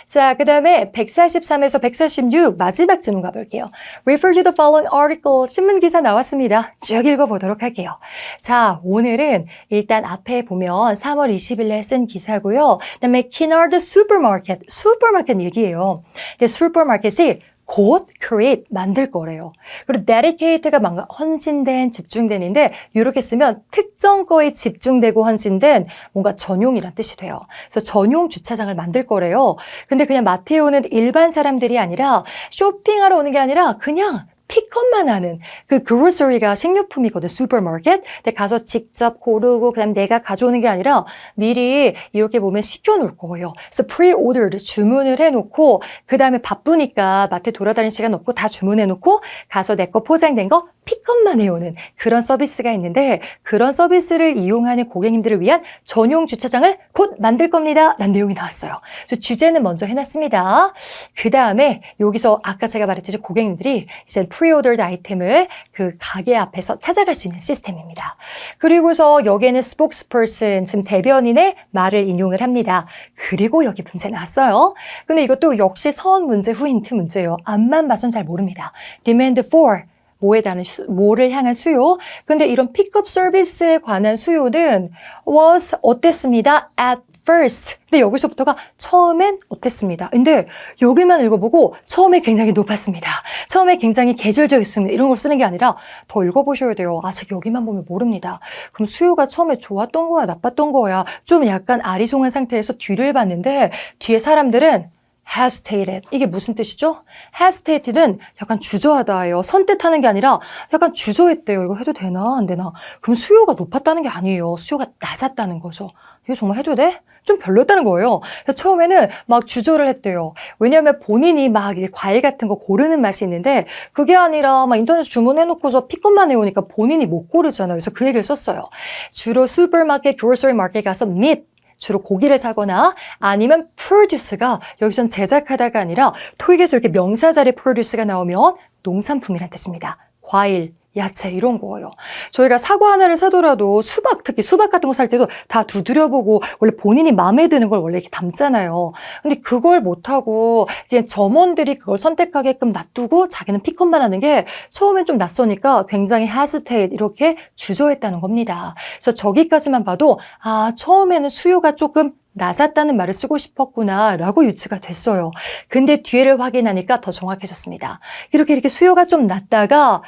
S1: 자, 그 다음에 143에서 146 마지막 질문 가볼게요. Refer to the following article. 신문 기사 나왔습니다. 쭉 읽어보도록 할게요. 자, 오늘은 일단 앞에 보면 3월 20일에 쓴 기사고요. 그 다음에 Kinard Supermarket, 슈퍼마켓 얘기예요. 근데 슈퍼마켓이 곧 create, 만들 거래요. 그리고 dedicate가 뭔가 헌신된, 집중된인데 이렇게 쓰면 특정 거에 집중되고 헌신된 뭔가 전용이란 뜻이 돼요. 그래서 전용 주차장을 만들 거래요. 근데 그냥 마트에 오는 일반 사람들이 아니라 쇼핑하러 오는 게 아니라 그냥 픽업만 하는 그 grocery가 식료품이거든, 슈퍼마켓. 근데 가서 직접 고르고 그다음 내가 가져오는 게 아니라 미리 이렇게 보면 시켜놓을 거예요. 그래서 pre-ordered, 주문을 해놓고 그다음에 바쁘니까 마트 돌아다닐 시간 없고 다 주문해놓고 가서 내 거 포장된 거 픽업만 해오는 그런 서비스가 있는데 그런 서비스를 이용하는 고객님들을 위한 전용 주차장을 곧 만들 겁니다 라는 내용이 나왔어요. 그래서 주제는 먼저 해놨습니다. 그 다음에 여기서 아까 제가 말했듯이 고객님들이 이제 프리오더드 아이템을 그 가게 앞에서 찾아갈 수 있는 시스템입니다. 그리고서 여기에는 spokesperson, 지금 대변인의 말을 인용을 합니다. 그리고 여기 문제 나왔어요. 근데 이것도 역시 선 문제 후 힌트 문제예요. 앞만 봐선 잘 모릅니다. demand for 뭐를 향한 수요. 근데 이런 픽업 서비스에 관한 수요는 was 어땠습니다. at first. 근데 여기서부터가 처음엔 어땠습니다. 근데 여기만 읽어보고 처음에 굉장히 높았습니다. 처음에 굉장히 계절적이었습니다. 이런 걸 쓰는 게 아니라 더 읽어보셔야 돼요. 아직 여기만 보면 모릅니다. 그럼 수요가 처음에 좋았던 거야, 나빴던 거야. 좀 약간 아리송한 상태에서 뒤를 봤는데 뒤에 사람들은 hesitated. 이게 무슨 뜻이죠? hesitated는 약간 주저하다예요. 선뜻하는 게 아니라 약간 주저했대요. 이거 해도 되나 안 되나? 그럼 수요가 높았다는 게 아니에요. 수요가 낮았다는 거죠. 이거 정말 해도 돼? 좀 별로였다는 거예요. 그래서 처음에는 막 주저를 했대요. 왜냐하면 본인이 막 이제 과일 같은 거 고르는 맛이 있는데 그게 아니라 막 인터넷 주문해놓고서 픽업만 해오니까 본인이 못 고르잖아요. 그래서 그 얘기를 썼어요. 주로 슈퍼마켓, 그로서리 마켓 가서 주로 고기를 사거나 아니면 produce가 여기선 제작하다가 아니라 토익에서 이렇게 명사 자리 produce가 나오면 농산품이란 뜻입니다. 과일, 야채 이런 거예요. 저희가 사과 하나를 사더라도 수박, 특히 수박 같은 거 살 때도 다 두드려보고 원래 본인이 마음에 드는 걸 원래 이렇게 담잖아요. 근데 그걸 못하고 이제 점원들이 그걸 선택하게끔 놔두고 자기는 픽업만 하는 게 처음엔 좀 낯서니까 굉장히 hesitate 이렇게 주저했다는 겁니다. 그래서 저기까지만 봐도 아, 처음에는 수요가 조금 낮았다는 말을 쓰고 싶었구나 라고 유추가 됐어요. 근데 뒤를 확인하니까 더 정확해졌습니다. 이렇게 수요가 좀 낮다가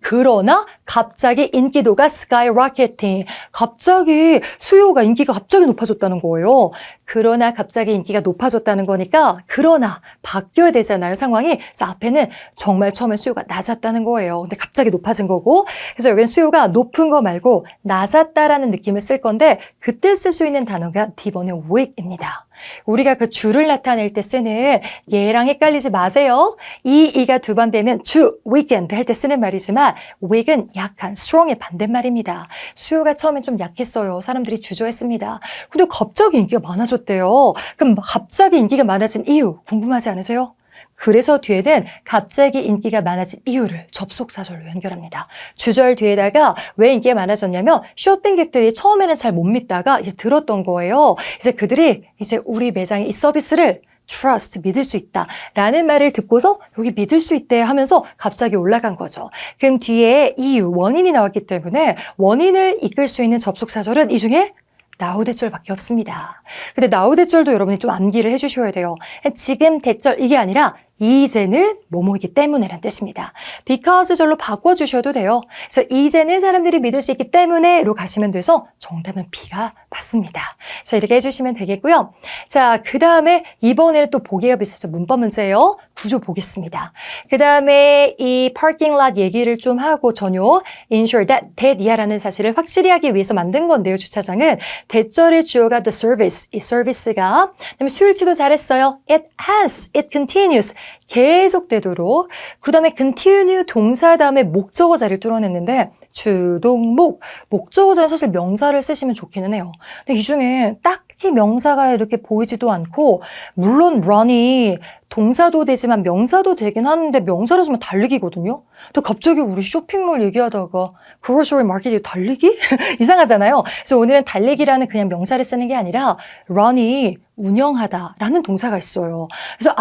S1: 그러나 갑자기 인기도가 skyrocketing. 갑자기 수요가 인기가 갑자기 높아졌다는 거예요. 그러나 갑자기 인기가 높아졌다는 거니까 그러나 바뀌어야 되잖아요, 상황이. 그래서 앞에는 정말 처음에 수요가 낮았다는 거예요. 근데 갑자기 높아진 거고. 그래서 여기는 수요가 높은 거 말고 낮았다라는 느낌을 쓸 건데 그때 쓸 수 있는 단어가 D번의 weak입니다. 우리가 그 주를 나타낼 때 쓰는 얘랑 헷갈리지 마세요. 이가 두 번 되면 주, weekend 할 때 쓰는 말이지만 weak은 약한, strong의 반대말입니다. 수요가 처음엔 좀 약했어요. 사람들이 주저했습니다. 근데 갑자기 인기가 많아졌대요. 그럼 갑자기 인기가 많아진 이유 궁금하지 않으세요? 그래서 뒤에는 갑자기 인기가 많아진 이유를 접속사절로 연결합니다. 주절 뒤에다가 왜 인기가 많아졌냐면 쇼핑객들이 처음에는 잘 못 믿다가 이제 들었던 거예요. 이제 그들이 이제 우리 매장에 이 서비스를 trust, 믿을 수 있다 라는 말을 듣고서 여기 믿을 수 있대 하면서 갑자기 올라간 거죠. 그럼 뒤에 이유, 원인이 나왔기 때문에 원인을 이끌 수 있는 접속사절은 이 중에 now 대절밖에 없습니다. 근데 now 대절도 여러분이 좀 암기를 해주셔야 돼요. 지금 대절 이게 아니라 이제는 뭐뭐이기 때문에란 뜻입니다. because 절로 바꿔주셔도 돼요. 그래서 이제는 사람들이 믿을 수 있기 때문에로 가시면 돼서 정답은 B가 맞습니다. 자, 이렇게 해주시면 되겠고요. 자, 그 다음에 이번에는 또 보기가 비슷해서 문법 문제예요. 구조 보겠습니다. 그 다음에 이 parking lot 얘기를 좀 하고 전용 ensure that 이하라는 사실을 확실히 하기 위해서 만든 건데요. 주차장은 대절의 주어가 the service, 이 서비스가 그다음에 수일치도 잘했어요. It has, it continues 계속되도록 그 다음에 continue 동사 다음에 목적어 자리를 뚫어냈는데 주동목, 목적어 자리는 사실 명사를 쓰시면 좋기는 해요. 근데 이 중에 딱히 명사가 이렇게 보이지도 않고 물론 run이 동사도 되지만 명사도 되긴 하는데 명사를 쓰면 달리기거든요. 또 갑자기 우리 쇼핑몰 얘기하다가 grocery market이 달리기? 이상하잖아요. 그래서 오늘은 달리기라는 그냥 명사를 쓰는 게 아니라 run이 운영하다라는 동사가 있어요. 그래서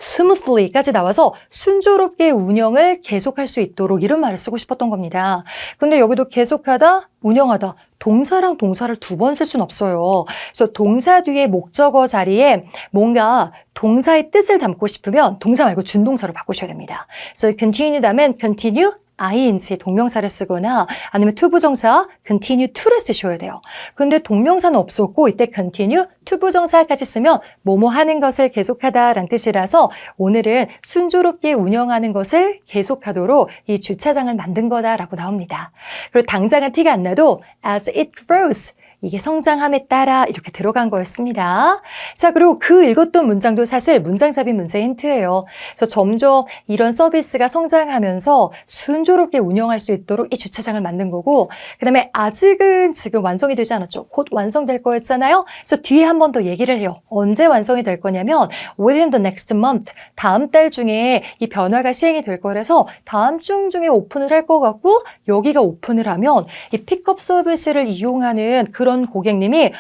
S1: smoothly까지 나와서 순조롭게 운영을 계속할 수 있도록 이런 말을 쓰고 싶었던 겁니다. 근데 여기도 계속하다, 운영하다 동사랑 동사를 두 번 쓸 수는 없어요. 그래서 동사 뒤에 목적어 자리에 뭔가 동사의 뜻을 담고 싶으면 동사 말고 준동사로 바꾸셔야 됩니다. 그래서 continue 다음엔 continue ing 동명사를 쓰거나 아니면 투부정사 continue to를 쓰셔야 돼요. 근데 동명사는 없었고 이때 continue 투부정사까지 쓰면 뭐뭐 하는 것을 계속하다라는 뜻이라서 오늘은 순조롭게 운영하는 것을 계속하도록 이 주차장을 만든 거다라고 나옵니다. 그리고 당장은 티가 안 나도 as it grows 이게 성장함에 따라 이렇게 들어간 거였습니다. 자, 그리고 그 읽었던 문장도 사실 문장잡이 문제의 힌트예요. 그래서 점점 이런 서비스가 성장하면서 순조롭게 운영할 수 있도록 이 주차장을 만든 거고 그 다음에 아직은 지금 완성이 되지 않았죠. 곧 완성될 거였잖아요. 그래서 뒤에 한 번 더 얘기를 해요. 언제 완성이 될 거냐면 within the next month 다음 달 중에 이 변화가 시행이 될 거라서 다음 주 중에 오픈을 할 것 같고 여기가 오픈을 하면 이 픽업 서비스를 이용하는 그런 고객님이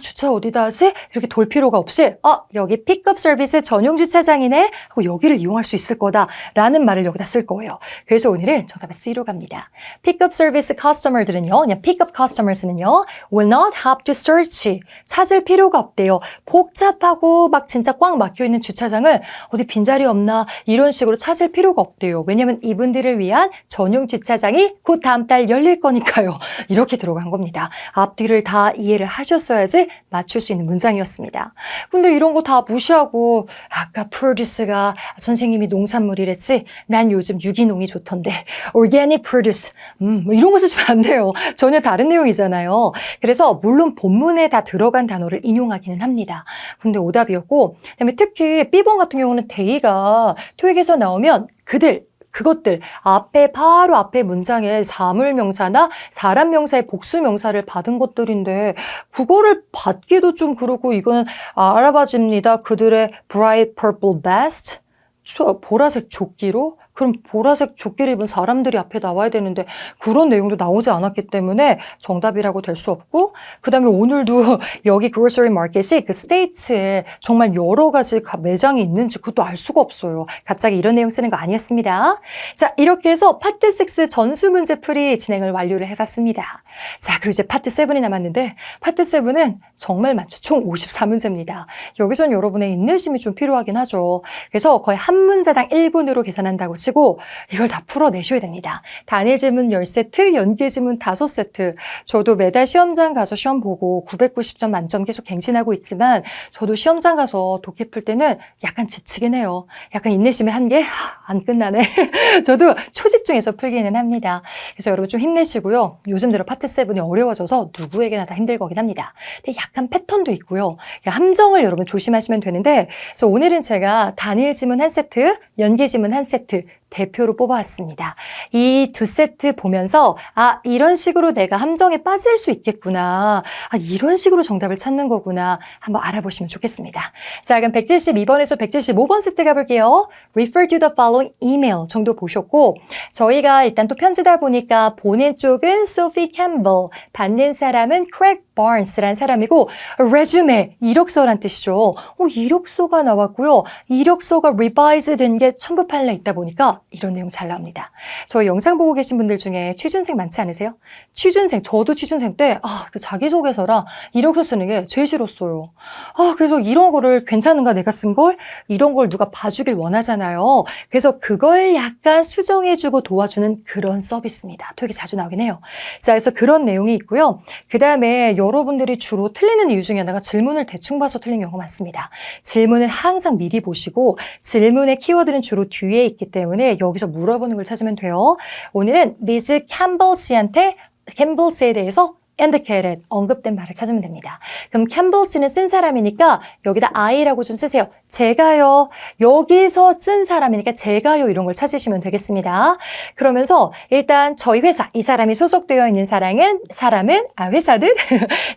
S1: 주차 어디다 하지? 이렇게 돌 필요가 없이 여기 픽업 서비스 전용 주차장이네 하고 여기를 이용할 수 있을 거다라는 말을 여기다 쓸 거예요. 그래서 오늘은 정답은 C로 갑니다. 픽업 서비스 커스터머들은요, 그냥 픽업 커스터머스는요 will not have to search 찾을 필요가 없대요. 복잡하고 막 진짜 꽉 막혀있는 주차장을 어디 빈자리 없나 이런 식으로 찾을 필요가 없대요. 왜냐면 이분들을 위한 전용 주차장이 곧 다음 달 열릴 거니까요. 이렇게 들어간 겁니다. 앞뒤를 다 이해를 하셨어야지 맞출 수 있는 문장이었습니다. 근데 이런 거 다 무시하고 아까 produce가 선생님이 농산물이랬지 난 요즘 유기농이 좋던데 organic produce 뭐 이런 거 쓰시면 안 돼요. 전혀 다른 내용이잖아요. 그래서 물론 본문에 다 들어간 단어를 인용하기는 합니다. 근데 오답이었고 그다음에 특히 B번 같은 경우는 대의가 토익에서 나오면 그것들 바로 앞에 문장에 사물명사나 사람명사의 복수명사를 받은 것들인데 그거를 받기도 좀 그렇고 이거는 알아봐집니다. 그들의 bright purple vest 보라색 조끼로? 그럼 보라색 조끼를 입은 사람들이 앞에 나와야 되는데 그런 내용도 나오지 않았기 때문에 정답이라고 될 수 없고 그 다음에 오늘도 여기 grocery market이 그 스테이트에 정말 여러 가지 매장이 있는지 그것도 알 수가 없어요. 갑자기 이런 내용 쓰는 거 아니었습니다. 자, 이렇게 해서 파트 6 전수 문제풀이 진행을 완료를 해봤습니다. 자, 그리고 이제 파트 7이 남았는데 파트 7은 정말 많죠. 총 54문제입니다. 여기선 여러분의 인내심이 좀 필요하긴 하죠. 그래서 거의 한 문제당 1분으로 계산한다고 치고 이걸 다 풀어내셔야 됩니다. 단일 지문 10세트, 연계 지문 5세트. 저도 매달 시험장 가서 시험 보고 990점 만점 계속 갱신하고 있지만 저도 시험장 가서 독해 풀 때는 약간 지치긴 해요. 약간 인내심의 한계? 안 끝나네. 저도 초집중해서 풀기는 합니다. 그래서 여러분 좀 힘내시고요. 요즘 들어 파트 7이 어려워져서 누구에게나 다 힘들 거긴 합니다. 근데 약간 패턴도 있고요. 함정을 여러분 조심하시면 되는데 그래서 오늘은 제가 단일 지문 1세트, 연계 지문 1세트 대표로 뽑아왔습니다. 이 2세트 보면서 이런 식으로 내가 함정에 빠질 수 있겠구나. 이런 식으로 정답을 찾는 거구나. 한번 알아보시면 좋겠습니다. 자, 그럼 172번에서 175번 세트 가볼게요. Refer to the following email 정도 보셨고 저희가 일단 또 편지다 보니까 보낸 쪽은 Sophie Campbell, 받는 사람은 Craig Barnes라는 사람이고 resume, 이력서란 뜻이죠. 이력서가 나왔고요. 이력서가 revise 된 게 첨부 파일에 있다 보니까 이런 내용 잘 나옵니다. 저 영상 보고 계신 분들 중에 취준생 많지 않으세요? 취준생, 저도 취준생 때 그 자기소개서랑 이력서 쓰는 게 제일 싫었어요. 그래서 이런 거를 괜찮은가 내가 쓴 걸? 이런 걸 누가 봐주길 원하잖아요. 그래서 그걸 약간 수정해주고 도와주는 그런 서비스입니다. 되게 자주 나오긴 해요. 자, 그래서 그런 내용이 있고요. 그 다음에 여러분들이 주로 틀리는 이유 중에 하나가 질문을 대충 봐서 틀린 경우가 많습니다. 질문을 항상 미리 보시고 질문의 키워드는 주로 뒤에 있기 때문에 여기서 물어보는 걸 찾으면 돼요. 오늘은 리즈 캠벨 씨한테 캠벨 씨에 대해서 indicated, 언급된 말을 찾으면 됩니다. 그럼 캠벨 씨는 쓴 사람이니까 여기다 I라고 좀 쓰세요. 제가요. 여기서 쓴 사람이니까 제가요. 이런 걸 찾으시면 되겠습니다. 그러면서 일단 저희 회사, 이 사람이 소속되어 있는 회사는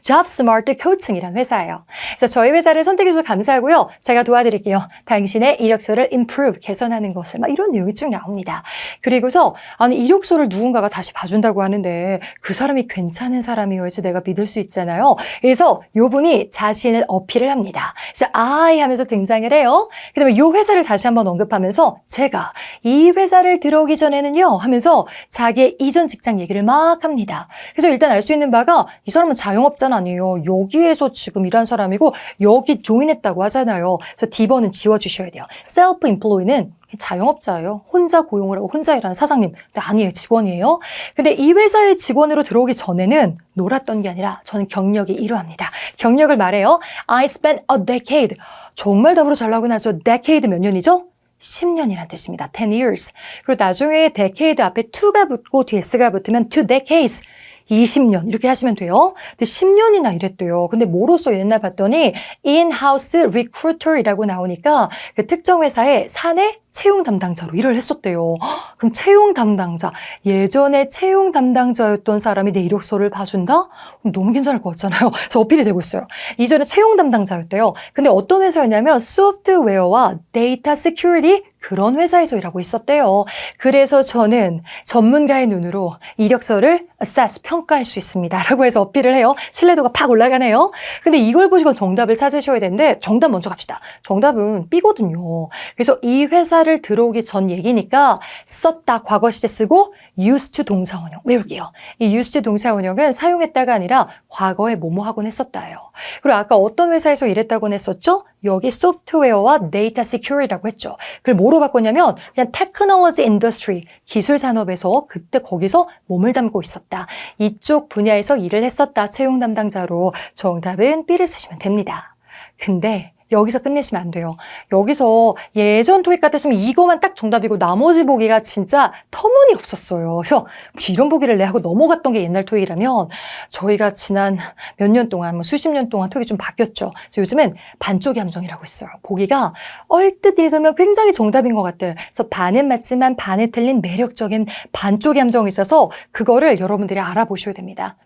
S1: JobSmart 코칭이라는 회사예요. 그래서 저희 회사를 선택해 주셔서 감사하고요. 제가 도와드릴게요. 당신의 이력서를 improve, 개선하는 것을 막 이런 내용이 쭉 나옵니다. 그리고서 아니 이력서를 누군가가 다시 봐준다고 하는데 그 사람이 괜찮은 사람이어야지 내가 믿을 수 있잖아요. 그래서 요분이 자신을 어필을 합니다. 그래서 I 하면서 등장을 해요. 그 다음에 요 회사를 다시 한번 언급하면서 제가 이 회사를 들어오기 전에는요 하면서 자기의 이전 직장 얘기를 막 합니다. 그래서 일단 알 수 있는 바가 이 사람은 자영업자는 아니에요. 여기에서 지금 일한 사람이고 여기 조인했다고 하잖아요. 그래서 D번은 지워주셔야 돼요. self-employed는 자영업자예요. 혼자 고용을 하고 혼자 일하는 사장님. 근데 아니에요. 직원이에요. 근데 이 회사의 직원으로 들어오기 전에는 놀았던 게 아니라 저는 경력이 이러합니다. 경력을 말해요. I spent a decade. 정말 답으로 잘 나오긴 하죠. decade 몇 년이죠? 10년이란 뜻입니다. 10 years. 그리고 나중에 decade 앞에 to가 붙고 뒤에 s가 붙으면 two decades. 20년 이렇게 하시면 돼요. 근데 10년이나 일했대요. 근데 뭐로써 옛날 봤더니 in-house recruiter이라고 나오니까 그 특정 회사의 사내 채용 담당자로 일을 했었대요. 그럼 채용 담당자, 예전에 채용 담당자였던 사람이 내 이력서를 봐준다? 너무 괜찮을 것 같잖아요. 그래서 어필이 되고 있어요. 이전에 채용 담당자였대요. 근데 어떤 회사였냐면 소프트웨어와 데이터 시큐리티 그런 회사에서 일하고 있었대요. 그래서 저는 전문가의 눈으로 이력서를 assess, 평가할 수 있습니다. 라고 해서 어필을 해요. 신뢰도가 팍 올라가네요. 근데 이걸 보시고 정답을 찾으셔야 되는데 정답 먼저 갑시다. 정답은 B거든요. 그래서 이 회사를 들어오기 전 얘기니까 썼다 과거 시제 쓰고 used to 동사원형 외울게요. 이 used to 동사원형은 사용했다가 아니라 과거에 뭐뭐하곤 했었다예요. 그리고 아까 어떤 회사에서 일했다고 했었죠? 여기 소프트웨어와 데이터 시큐리티라고 했죠. 그걸 뭐로 바꿨냐면 그냥 테크놀로지 인더스트리, 기술 산업에서 그때 거기서 몸을 담고 있었다. 이쪽 분야에서 일을 했었다. 채용 담당자로. 정답은 B를 쓰시면 됩니다. 근데 여기서 끝내시면 안 돼요. 여기서 예전 토익 같았으면 이거만 딱 정답이고 나머지 보기가 진짜 터무니없었어요. 그래서 혹시 이런 보기를 내 하고 넘어갔던 게 옛날 토익이라면 저희가 지난 몇 년 동안, 수십 년 동안 토익이 좀 바뀌었죠. 그래서 요즘은 반쪽의 함정이라고 있어요. 보기가 얼뜻 읽으면 굉장히 정답인 것 같아요. 그래서 반은 맞지만 반은 틀린 매력적인 반쪽의 함정이 있어서 그거를 여러분들이 알아보셔야 됩니다.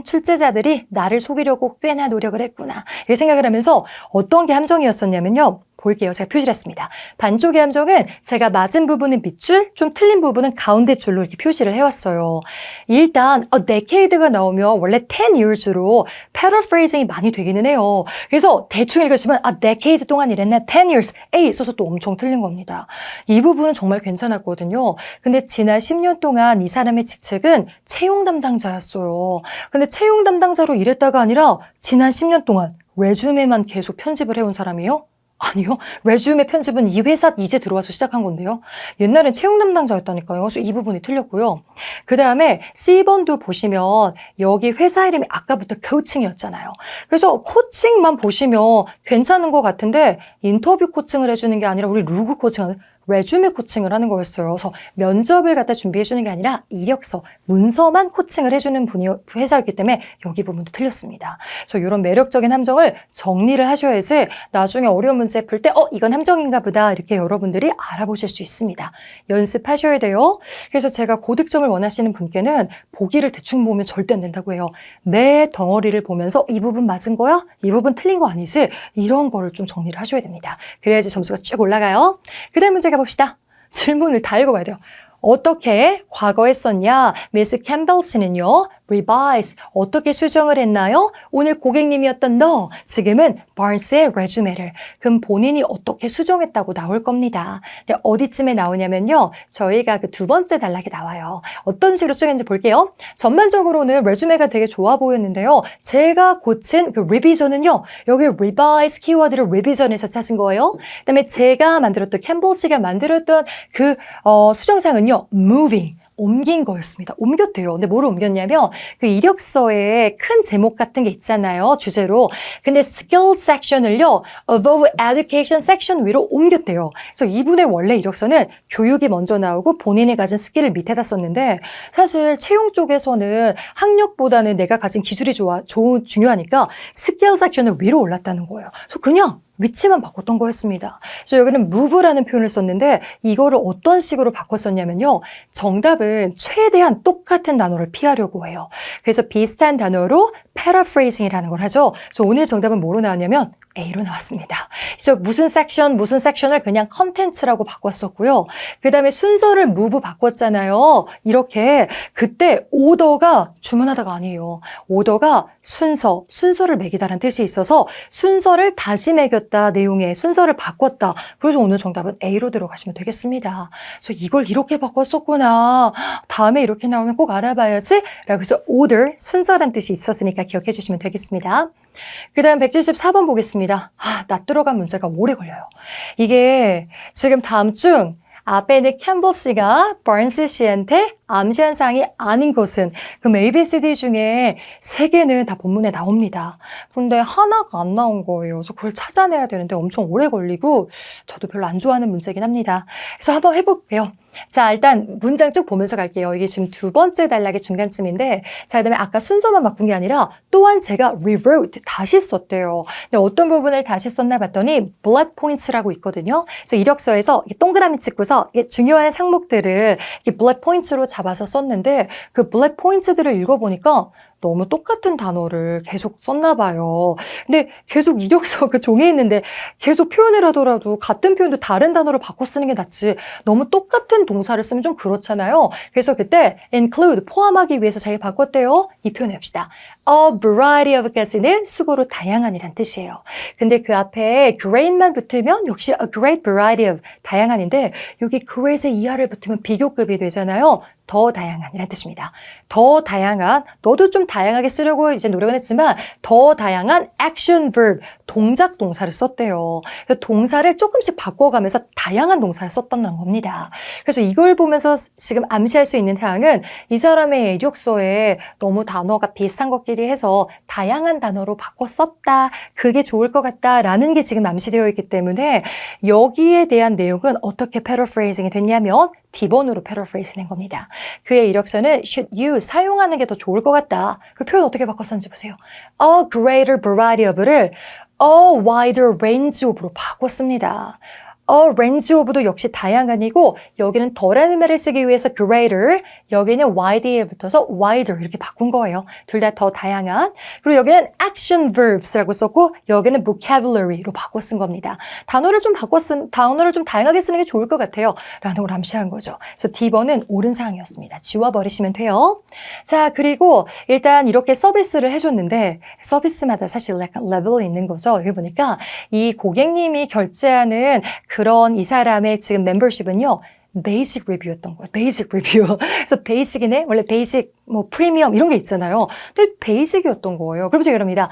S1: 출제자들이 나를 속이려고 꽤나 노력을 했구나. 이렇게 생각을 하면서 어떤 게 함정이었었냐면요. 볼게요. 제가 표시를 했습니다. 반쪽의 함정은 제가 맞은 부분은 밑줄, 좀 틀린 부분은 가운데 줄로 이렇게 표시를 해왔어요. 일단 a decade가 나오면 원래 10 years로 paraphrasing이 많이 되기는 해요. 그래서 대충 읽으시면 a decade 동안 일했나 10 years, A 있어서 또 엄청 틀린 겁니다. 이 부분은 정말 괜찮았거든요. 근데 지난 10년 동안 이 사람의 직책은 채용 담당자였어요. 근데 채용 담당자로 일했다가 아니라 지난 10년 동안 레주메만 계속 편집을 해온 사람이에요? 아니요. 레주메 편집은 이 회사 이제 들어와서 시작한 건데요. 옛날엔 채용 담당자였다니까요. 그래서 이 부분이 틀렸고요. 그 다음에 C번도 보시면 여기 회사 이름이 아까부터 코칭이었잖아요. 그래서 코칭만 보시면 괜찮은 것 같은데 인터뷰 코칭을 해주는 게 아니라 우리 루그 코칭을 레주메 코칭을 하는 거였어요. 그래서 면접을 갖다 준비해 주는 게 아니라 이력서, 문서만 코칭을 해주는 회사였기 때문에 여기 부분도 틀렸습니다. 그래서 이런 매력적인 함정을 정리를 하셔야지 나중에 어려운 문제 풀 때 이건 함정인가 보다 이렇게 여러분들이 알아보실 수 있습니다. 연습하셔야 돼요. 그래서 제가 고득점을 원하시는 분께는 보기를 대충 보면 절대 안 된다고 해요. 내 덩어리를 보면서 이 부분 맞은 거야? 이 부분 틀린 거 아니지? 이런 거를 좀 정리를 하셔야 됩니다. 그래야지 점수가 쭉 올라가요. 그 다음 문제가 봅시다. 질문을 다 읽어봐야 돼요. 어떻게 과거에 썼냐? 미스 캠벨 씨는요. revise. 어떻게 수정을 했나요? 오늘 고객님이었던 너, 지금은 Barnes의 resume를. 그럼 본인이 어떻게 수정했다고 나올 겁니다. 근데 어디쯤에 나오냐면요. 저희가 그 두 번째 단락에 나와요. 어떤 식으로 수정했는지 볼게요. 전반적으로는 resume가 되게 좋아 보였는데요. 제가 고친 그 revision은요. 여기 revise 키워드를 revision에서 찾은 거예요. 그다음에 제가 만들었던 캠볼 씨가 만들었던 그 수정사항은요. moving. 옮긴 거였습니다. 옮겼대요. 근데 뭐를 옮겼냐면 그 이력서에 큰 제목 같은 게 있잖아요. 주제로. 근데 skill 섹션을요. above education 섹션 위로 옮겼대요. 그래서 이분의 원래 이력서는 교육이 먼저 나오고 본인이 가진 스킬을 밑에다 썼는데 사실 채용 쪽에서는 학력보다는 내가 가진 기술이 중요하니까 스킬 섹션을 위로 올랐다는 거예요. 그래서 그냥 위치만 바꿨던 거였습니다. 그래서 여기는 move라는 표현을 썼는데 이거를 어떤 식으로 바꿨었냐면요. 정답은 최대한 똑같은 단어를 피하려고 해요. 그래서 비슷한 단어로 paraphrasing이라는 걸 하죠. 그래서 오늘 정답은 뭐로 나왔냐면 A로 나왔습니다. 그래서 무슨 섹션을 그냥 컨텐츠라고 바꿨었고요. 그 다음에 순서를 move 바꿨잖아요. 이렇게 그때 오더가 주문하다가 아니에요. 오더가 순서를 매기다라는 뜻이 있어서 순서를 다시 매겼다. 내용의 순서를 바꿨다. 그래서 오늘 정답은 A로 들어가시면 되겠습니다. 그래서 이걸 이렇게 바꿨었구나. 다음에 이렇게 나오면 꼭 알아봐야지. 라고 해서 order, 순서란 뜻이 있었으니까 기억해 주시면 되겠습니다. 그 다음 174번 보겠습니다. 나 들어간 문제가 오래 걸려요. 이게 지금 다음 중 앞에는 캠볼 씨가 버언스 씨한테 암시한 사항이 아닌 것은 그럼 ABCD 중에 3개는 다 본문에 나옵니다. 근데 하나가 안 나온 거예요. 그래서 그걸 찾아내야 되는데 엄청 오래 걸리고 저도 별로 안 좋아하는 문제긴 합니다. 그래서 한번 해볼게요. 자, 일단 문장 쭉 보면서 갈게요. 이게 지금 두 번째 단락의 중간쯤인데 자, 그다음에 아까 순서만 바꾼 게 아니라 또한 제가 rewrote, 다시 썼대요. 근데 어떤 부분을 다시 썼나 봤더니 bullet points라고 있거든요. 그래서 이력서에서 동그라미 찍고서 중요한 항목들을 bullet points로 잡아서 썼는데 그 bullet points들을 읽어보니까 너무 똑같은 단어를 계속 썼나 봐요. 근데 계속 이력서 그 종이에 있는데 계속 표현을 하더라도 같은 표현도 다른 단어로 바꿔 쓰는 게 낫지 너무 똑같은 동사를 쓰면 좀 그렇잖아요. 그래서 그때 include, 포함하기 위해서 자기가 바꿨대요. 이 표현 해봅시다. A variety of까지는 수고로 다양한이란 뜻이에요. 근데 그 앞에 great만 붙으면 역시 a great variety of, 다양한인데 여기 great의 이하를 붙으면 비교급이 되잖아요. 더 다양한이란 뜻입니다. 더 다양한, 너도 좀 다양하게 쓰려고 이제 노력은 했지만 더 다양한 action verb, 동작 동사를 썼대요. 그래서 동사를 조금씩 바꿔가면서 다양한 동사를 썼다는 겁니다. 그래서 이걸 보면서 지금 암시할 수 있는 사항은 이 사람의 이력서에 너무 단어가 비슷한 것끼리 해서 다양한 단어로 바꿔 썼다. 그게 좋을 것 같다라는 게 지금 암시되어 있기 때문에 여기에 대한 내용은 어떻게 paraphrasing이 됐냐면 D번으로 paraphrase 낸 겁니다. 그의 이력서는 should use, 사용하는 게 더 좋을 것 같다. 그 표현 어떻게 바꿨었는지 보세요. A greater variety of를 a wider range of로 바꿨습니다. A range of도 역시 다양한이고 여기는 더라는 말을 쓰기 위해서 greater, 여기는 wide에 붙어서 wider 이렇게 바꾼 거예요. 둘 다 더 다양한. 그리고 여기는 action verbs라고 썼고 여기는 vocabulary로 바꿔 쓴 겁니다. 단어를 좀 다양하게 쓰는 게 좋을 것 같아요. 라는 걸 암시한 거죠. 그래서 D번은 옳은 사항이었습니다. 지워버리시면 돼요. 자, 그리고 일단 이렇게 서비스를 해줬는데 서비스마다 사실 약간 레벨이 있는 거죠. 여기 보니까 이 고객님이 결제하는 그런 이 사람의 지금 멤버십은요. 베이직 리뷰였던 거예요. 베이직 리뷰. 그래서 베이직이네. 원래 베이직, 프리미엄 이런 게 있잖아요. 근데 베이직이었던 거예요. 그럼 제가 그럽니다.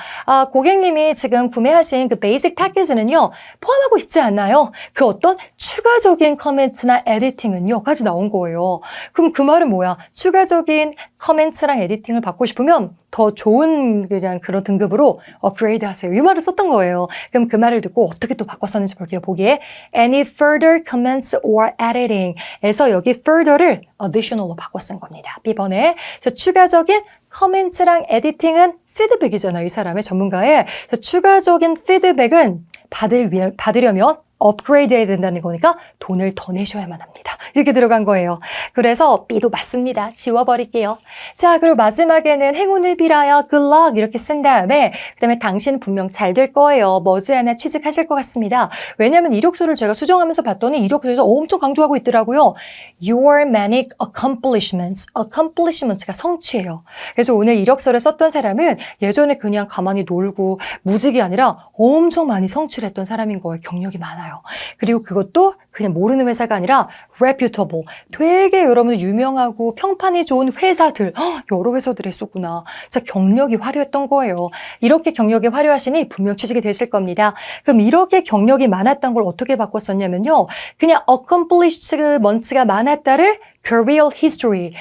S1: 고객님이 지금 구매하신 그 베이직 패키지는요. 포함하고 있지 않나요? 그 어떤 추가적인 커멘트나 에디팅은요. 까지 나온 거예요. 그럼 그 말은 뭐야? 추가적인 커멘트랑 에디팅을 받고 싶으면 더 좋은 그냥 그런 등급으로 업그레이드 하세요. 이 말을 썼던 거예요. 그럼 그 말을 듣고 어떻게 또 바꿨었는지 볼게요. 보기에 any further comments or editing 에서 여기 further를 additional로 바꿔 쓴 겁니다. B번에 추가적인 커멘트랑 에디팅은 피드백이잖아요. 이 사람의 전문가의 추가적인 피드백은 받으려면 업그레이드 해야 된다는 거니까 돈을 더 내셔야만 합니다. 이렇게 들어간 거예요. 그래서 B도 맞습니다. 지워버릴게요. 자, 그리고 마지막에는 행운을 빌어요. Good luck 이렇게 쓴 다음에 그다음에 당신은 분명 잘 될 거예요. 머지않아 취직하실 것 같습니다. 왜냐하면 이력서를 제가 수정하면서 봤더니 이력서에서 엄청 강조하고 있더라고요. Your many accomplishments. accomplishements가 성취예요. 그래서 오늘 이력서를 썼던 사람은 예전에 그냥 가만히 놀고 무직이 아니라 엄청 많이 성취를 했던 사람인 거예요. 경력이 많아요. 그리고 그것도 그냥 모르는 회사가 아니라 reputable, 되게 여러분들 유명하고 평판이 좋은 회사들, 여러 회사들이 있었구나. 진짜 경력이 화려했던 거예요. 이렇게 경력이 화려하시니 분명 취직이 되실 겁니다. 그럼 이렇게 경력이 많았던 걸 어떻게 바꿨었냐면요. 그냥 accomplishments가 많았다를 career history,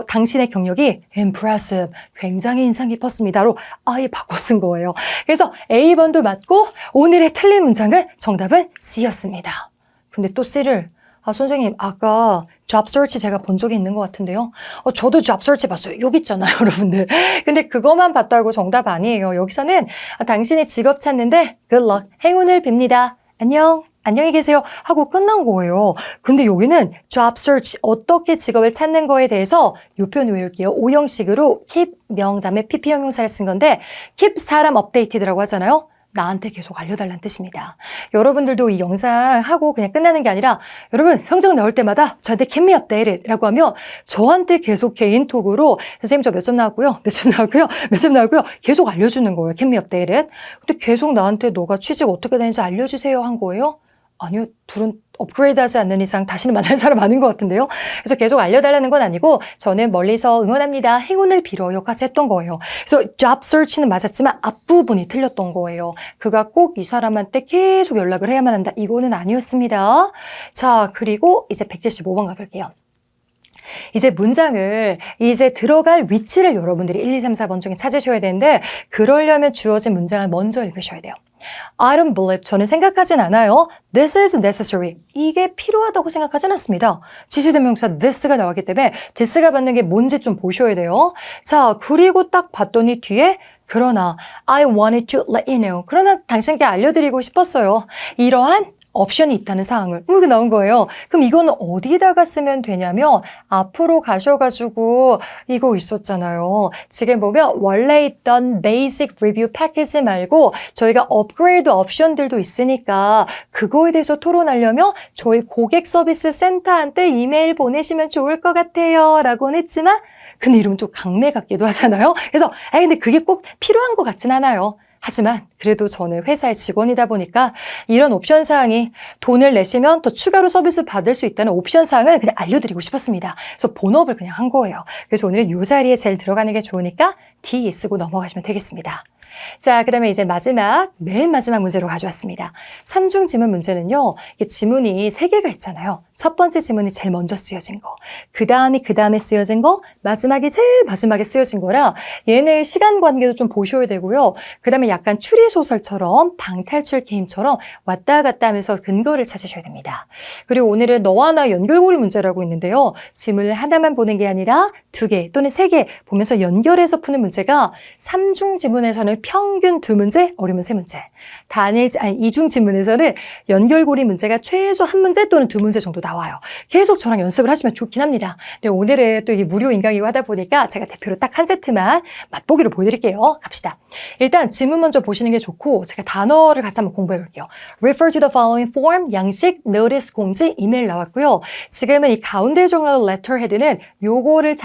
S1: 당신의 경력이 impressive, 굉장히 인상 깊었습니다로 아예 바꿔 쓴 거예요. 그래서 A번도 맞고 오늘의 틀린 문장은 정답은 C였습니다. 근데 또 C를 선생님 아까 job search 제가 본 적이 있는 것 같은데요. 저도 job search 봤어요. 여기 있잖아요, 여러분들. 근데 그것만 봤다고 정답 아니에요. 여기서는 당신이 직업 찾는데 good luck, 행운을 빕니다. 안녕. 안녕히 계세요 하고 끝난 거예요. 근데 여기는 job search, 어떻게 직업을 찾는 거에 대해서 이 표현 외울게요. 오형식으로 keep 명 다음에 pp 형용사를 쓴 건데 keep 사람 updated라고 하잖아요. 나한테 계속 알려달라는 뜻입니다. 여러분들도 이 영상 하고 그냥 끝나는 게 아니라 여러분 성적 나올 때마다 저한테 keep me updated 라고 하면 저한테 계속 개인톡으로 선생님 저 몇 점 나왔고요. 몇 점 나왔고요. 몇 점 나왔고요. 계속 알려주는 거예요. keep me updated. 근데 계속 나한테 너가 취직 어떻게 되는지 알려주세요 한 거예요. 아니요. 둘은 업그레이드하지 않는 이상 다시는 만날 사람 아닌 것 같은데요. 그래서 계속 알려달라는 건 아니고 저는 멀리서 응원합니다. 행운을 빌어요까지 했던 거예요. 그래서 job search는 맞았지만 앞부분이 틀렸던 거예요. 그가 꼭 이 사람한테 계속 연락을 해야만 한다. 이거는 아니었습니다. 자, 그리고 이제 175번 가볼게요. 이제 문장을 이제 들어갈 위치를 여러분들이 1, 2, 3, 4번 중에 찾으셔야 되는데 그러려면 주어진 문장을 먼저 읽으셔야 돼요. I don't believe, 저는 생각하진 않아요. This is necessary. 이게 필요하다고 생각하진 않습니다. 지시대명사 this가 나왔기 때문에 this가 받는 게 뭔지 좀 보셔야 돼요. 자, 그리고 딱 봤더니 뒤에 그러나 I wanted to let you know. 그러나 당신께 알려드리고 싶었어요. 이러한 옵션이 있다는 사항을 이렇게 나온 거예요. 그럼 이거는 어디다가 쓰면 되냐면 앞으로 가셔가지고 이거 있었잖아요. 지금 보면 원래 있던 베이직 리뷰 패키지 말고 저희가 업그레이드 옵션들도 있으니까 그거에 대해서 토론하려면 저희 고객 서비스 센터한테 이메일 보내시면 좋을 것 같아요 라고는 했지만 근데 이러면 좀 강매 같기도 하잖아요. 그래서 근데 그게 꼭 필요한 것 같진 않아요. 하지만 그래도 저는 회사의 직원이다 보니까 이런 옵션 사항이 돈을 내시면 더 추가로 서비스 받을 수 있다는 옵션 사항을 그냥 알려드리고 싶었습니다. 그래서 본업을 그냥 한 거예요. 그래서 오늘은 이 자리에 제일 들어가는 게 좋으니까 D 쓰고 넘어가시면 되겠습니다. 자, 그 다음에 이제 맨 마지막 문제로 가져왔습니다. 삼중 지문 문제는요, 이게 지문이 3개가 있잖아요. 첫 번째 지문이 제일 먼저 쓰여진 거, 그 다음에 쓰여진 거, 제일 마지막에 쓰여진 거라 얘네의 시간 관계도 좀 보셔야 되고요. 그 다음에 약간 추리소설처럼 방탈출 게임처럼 왔다 갔다 하면서 근거를 찾으셔야 됩니다. 그리고 오늘은 너와 나 연결고리 문제라고 있는데요. 지문을 하나만 보는 게 아니라 2개 또는 3개 보면서 연결해서 푸는 문제가 삼중 지문에서는 평균 2문제, 어려우면 3문제. 이중 지문에서는 연결고리 문제가 최소 1문제 또는 2문제 정도 나와요. 계속 저랑 연습을 하시면 좋긴 합니다. 근데 오늘은 또 이게 무료 인강이고 하다 보니까 제가 대표로 딱 한 세트만 맛보기로 보여드릴게요. 갑시다. 일단 지문 먼저 보시는 게 좋고 제가 단어를 같이 한번 공부해 볼게요. Refer to the following form, 양식, notice, 공지, 이메일 나왔고요. 지금은 이 가운데 정렬 letterhead는 요거를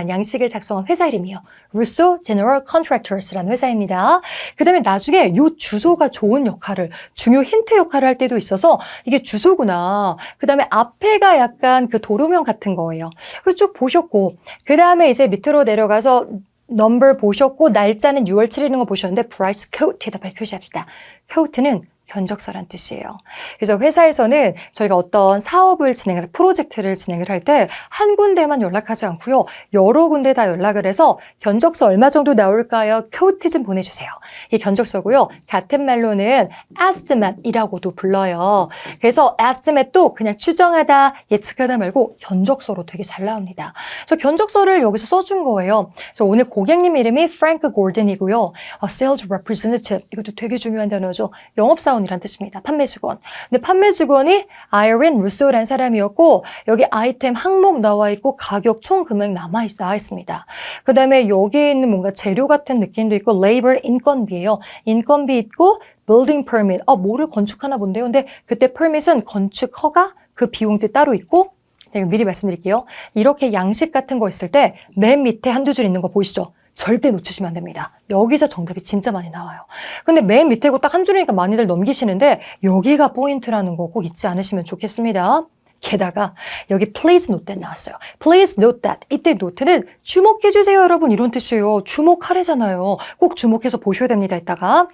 S1: 양식을 작성한 회사 이름이에요. Russo General Contractors라는 회사입니다. 그 다음에 나중에 요 주소가 좋은 역할을, 중요 힌트 역할을 할 때도 있어서 이게 주소구나. 그 다음에 앞에가 약간 그 도로명 같은 거예요. 쭉 보셨고, 그 다음에 이제 밑으로 내려가서 넘버 보셨고, 날짜는 6월 7일인 거 보셨는데, price quote에다 표시합시다. quote는 견적서란 뜻이에요. 그래서 회사에서는 저희가 어떤 사업을 프로젝트를 진행을 할 때 한 군데만 연락하지 않고요. 여러 군데 다 연락을 해서 견적서 얼마 정도 나올까요? 퀘오트 좀 보내주세요. 이 견적서고요. 같은 말로는 estimate이라고도 불러요. 그래서 estimate도 그냥 추정하다, 예측하다 말고 견적서로 되게 잘 나옵니다. 그래서 견적서를 여기서 써준 거예요. 그래서 오늘 고객님 이름이 프랭크 고든이고요. Sales representative, 이것도 되게 중요한 단어죠. 영업사 홈다운이란 뜻입니다. 판매 직원. 근데 판매 직원이 아이린 루소라는 사람이었고 여기 아이템 항목 나와 있고 가격 총 금액 나와 있습니다. 그 다음에 여기에 있는 뭔가 재료 같은 느낌도 있고 labor 인건비예요. 인건비 있고 building permit. 뭐를 건축하나 본데요. 근데 그때 permit은 건축 허가 그 비용도 따로 있고 미리 말씀드릴게요. 이렇게 양식 같은 거 있을 때 맨 밑에 한두 줄 있는 거 보이시죠? 절대 놓치시면 안 됩니다. 여기서 정답이 진짜 많이 나와요. 근데 맨 밑에고 딱 한 줄이니까 많이들 넘기시는데 여기가 포인트라는 거 꼭 잊지 않으시면 좋겠습니다. 게다가 여기 please note that 나왔어요. please note that. 이때 note는 주목해주세요 여러분 이런 뜻이에요. 주목하래잖아요. 꼭 주목해서 보셔야 됩니다. 이따가.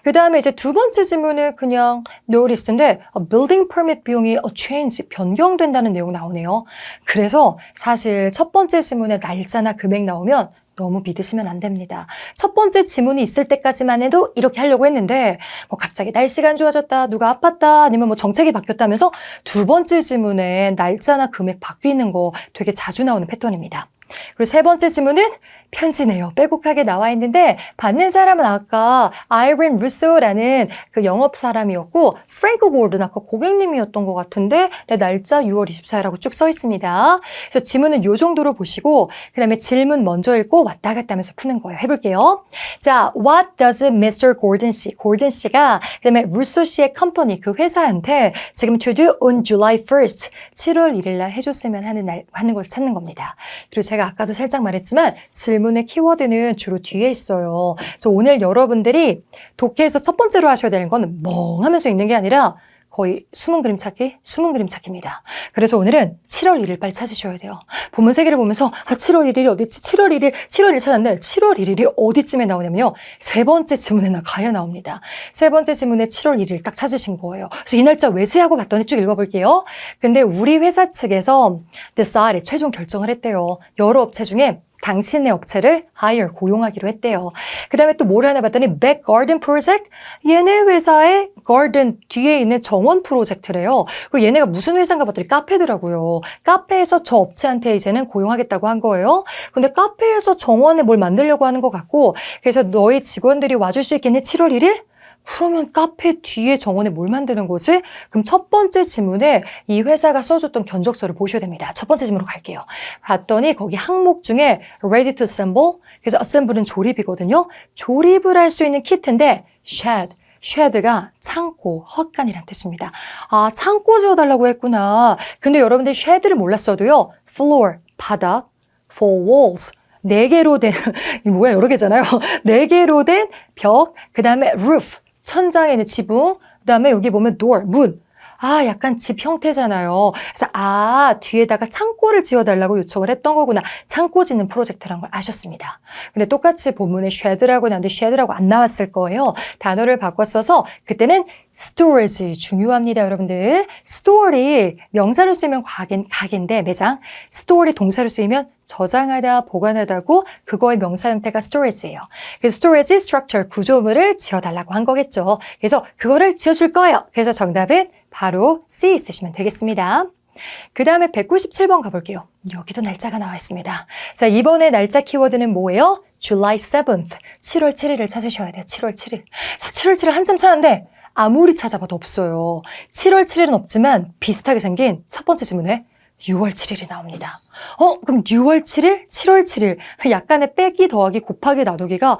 S1: 그 다음에 이제 두 번째 질문은 그냥 notice인데 building permit 비용이 change, 변경된다는 내용 나오네요. 그래서 사실 첫 번째 질문에 날짜나 금액 나오면 너무 믿으시면 안 됩니다. 첫 번째 지문이 있을 때까지만 해도 이렇게 하려고 했는데 뭐 갑자기 날씨가 안 좋아졌다, 누가 아팠다, 아니면 뭐 정책이 바뀌었다면서 두 번째 지문에 날짜나 금액 바뀌는 거 되게 자주 나오는 패턴입니다. 그리고 세 번째 지문은 편지네요. 빼곡하게 나와 있는데 받는 사람은 아까 아이린 루소라는 그 영업 사람이었고 프랭크 고든 아까 고객님이었던 것 같은데 날짜 6월 24일이라고 쭉 써 있습니다. 그래서 지문은 이 정도로 보시고 그 다음에 질문 먼저 읽고 왔다 갔다 하면서 푸는 거예요. 해볼게요. 자, what does Mr. Gordon 씨, 고든 씨가 그 다음에 루소 씨의 컴퍼니 그 회사한테 지금 to do on July 1st 7월 1일 날 해줬으면 하는 것을 찾는 겁니다. 그리고 제가 아까도 살짝 말했지만 질문의 키워드는 주로 뒤에 있어요. 그래서 오늘 여러분들이 독해에서 첫 번째로 하셔야 되는 건 멍하면서 읽는 게 아니라 거의 숨은 그림 찾기입니다. 그래서 오늘은 7월 1일 빨리 찾으셔야 돼요. 본문 세 개를 보면서 7월 1일이 어딨지? 7월 1일 찾았는데 7월 1일이 어디쯤에 나오냐면요. 세 번째 지문에 가야 나옵니다. 세 번째 지문에 7월 1일 딱 찾으신 거예요. 그래서 이 날짜 왜지 하고 봤더니 쭉 읽어볼게요. 근데 우리 회사 측에서 decide, 최종 결정을 했대요. 여러 업체 중에 당신의 업체를 hire, 고용하기로 했대요. 그 다음에 또 뭘 하나 봤더니 back garden project? 얘네 회사의 garden 뒤에 있는 정원 프로젝트래요. 그리고 얘네가 무슨 회사인가 봤더니 카페더라고요. 카페에서 저 업체한테 이제는 고용하겠다고 한 거예요. 근데 카페에서 정원에 뭘 만들려고 하는 것 같고 그래서 너희 직원들이 와줄 수 있겠니? 7월 1일? 그러면 카페 뒤에 정원에 뭘 만드는 거지? 그럼 첫 번째 지문에 이 회사가 써줬던 견적서를 보셔야 됩니다. 첫 번째 지문으로 갈게요. 갔더니 거기 항목 중에 ready to assemble, 그래서 assemble은 조립이거든요. 조립을 할 수 있는 키트인데 shed가 창고, 헛간이란 뜻입니다. 창고 지어달라고 했구나. 근데 여러분들 shed를 몰랐어도요. floor, 바닥, four walls, 4개로 된, 뭐야 여러 개잖아요. 4개로 된 벽, 그 다음에 roof, 천장에 있는 지붕, 그 다음에 여기 보면 door, 문. 약간 집 형태잖아요. 그래서 뒤에다가 창고를 지어달라고 요청을 했던 거구나. 창고 짓는 프로젝트라는 걸 아셨습니다. 근데 똑같이 본문에 shed라고 나왔는데 shed라고 안 나왔을 거예요. 단어를 바꿨어서 그때는 storage 중요합니다, 여러분들. store이 명사로 쓰면 가게인데 매장. store이 동사로 쓰이면 저장하다, 보관하다고 그거의 명사 형태가 storage예요. 그래서 storage structure, 구조물을 지어달라고 한 거겠죠. 그래서 그거를 지어줄 거예요. 그래서 정답은 바로 C 있으시면 되겠습니다. 그 다음에 197번 가볼게요. 여기도 날짜가 나와 있습니다. 자, 이번에 날짜 키워드는 뭐예요? July 7th, 7월 7일을 찾으셔야 돼요. 7월 7일. 자, 7월 7일 한참 찾았는데 아무리 찾아봐도 없어요. 7월 7일은 없지만 비슷하게 생긴 첫 번째 지문에 6월 7일이 나옵니다. 그럼 6월 7일? 7월 7일. 약간의 빼기, 더하기, 곱하기, 나누기가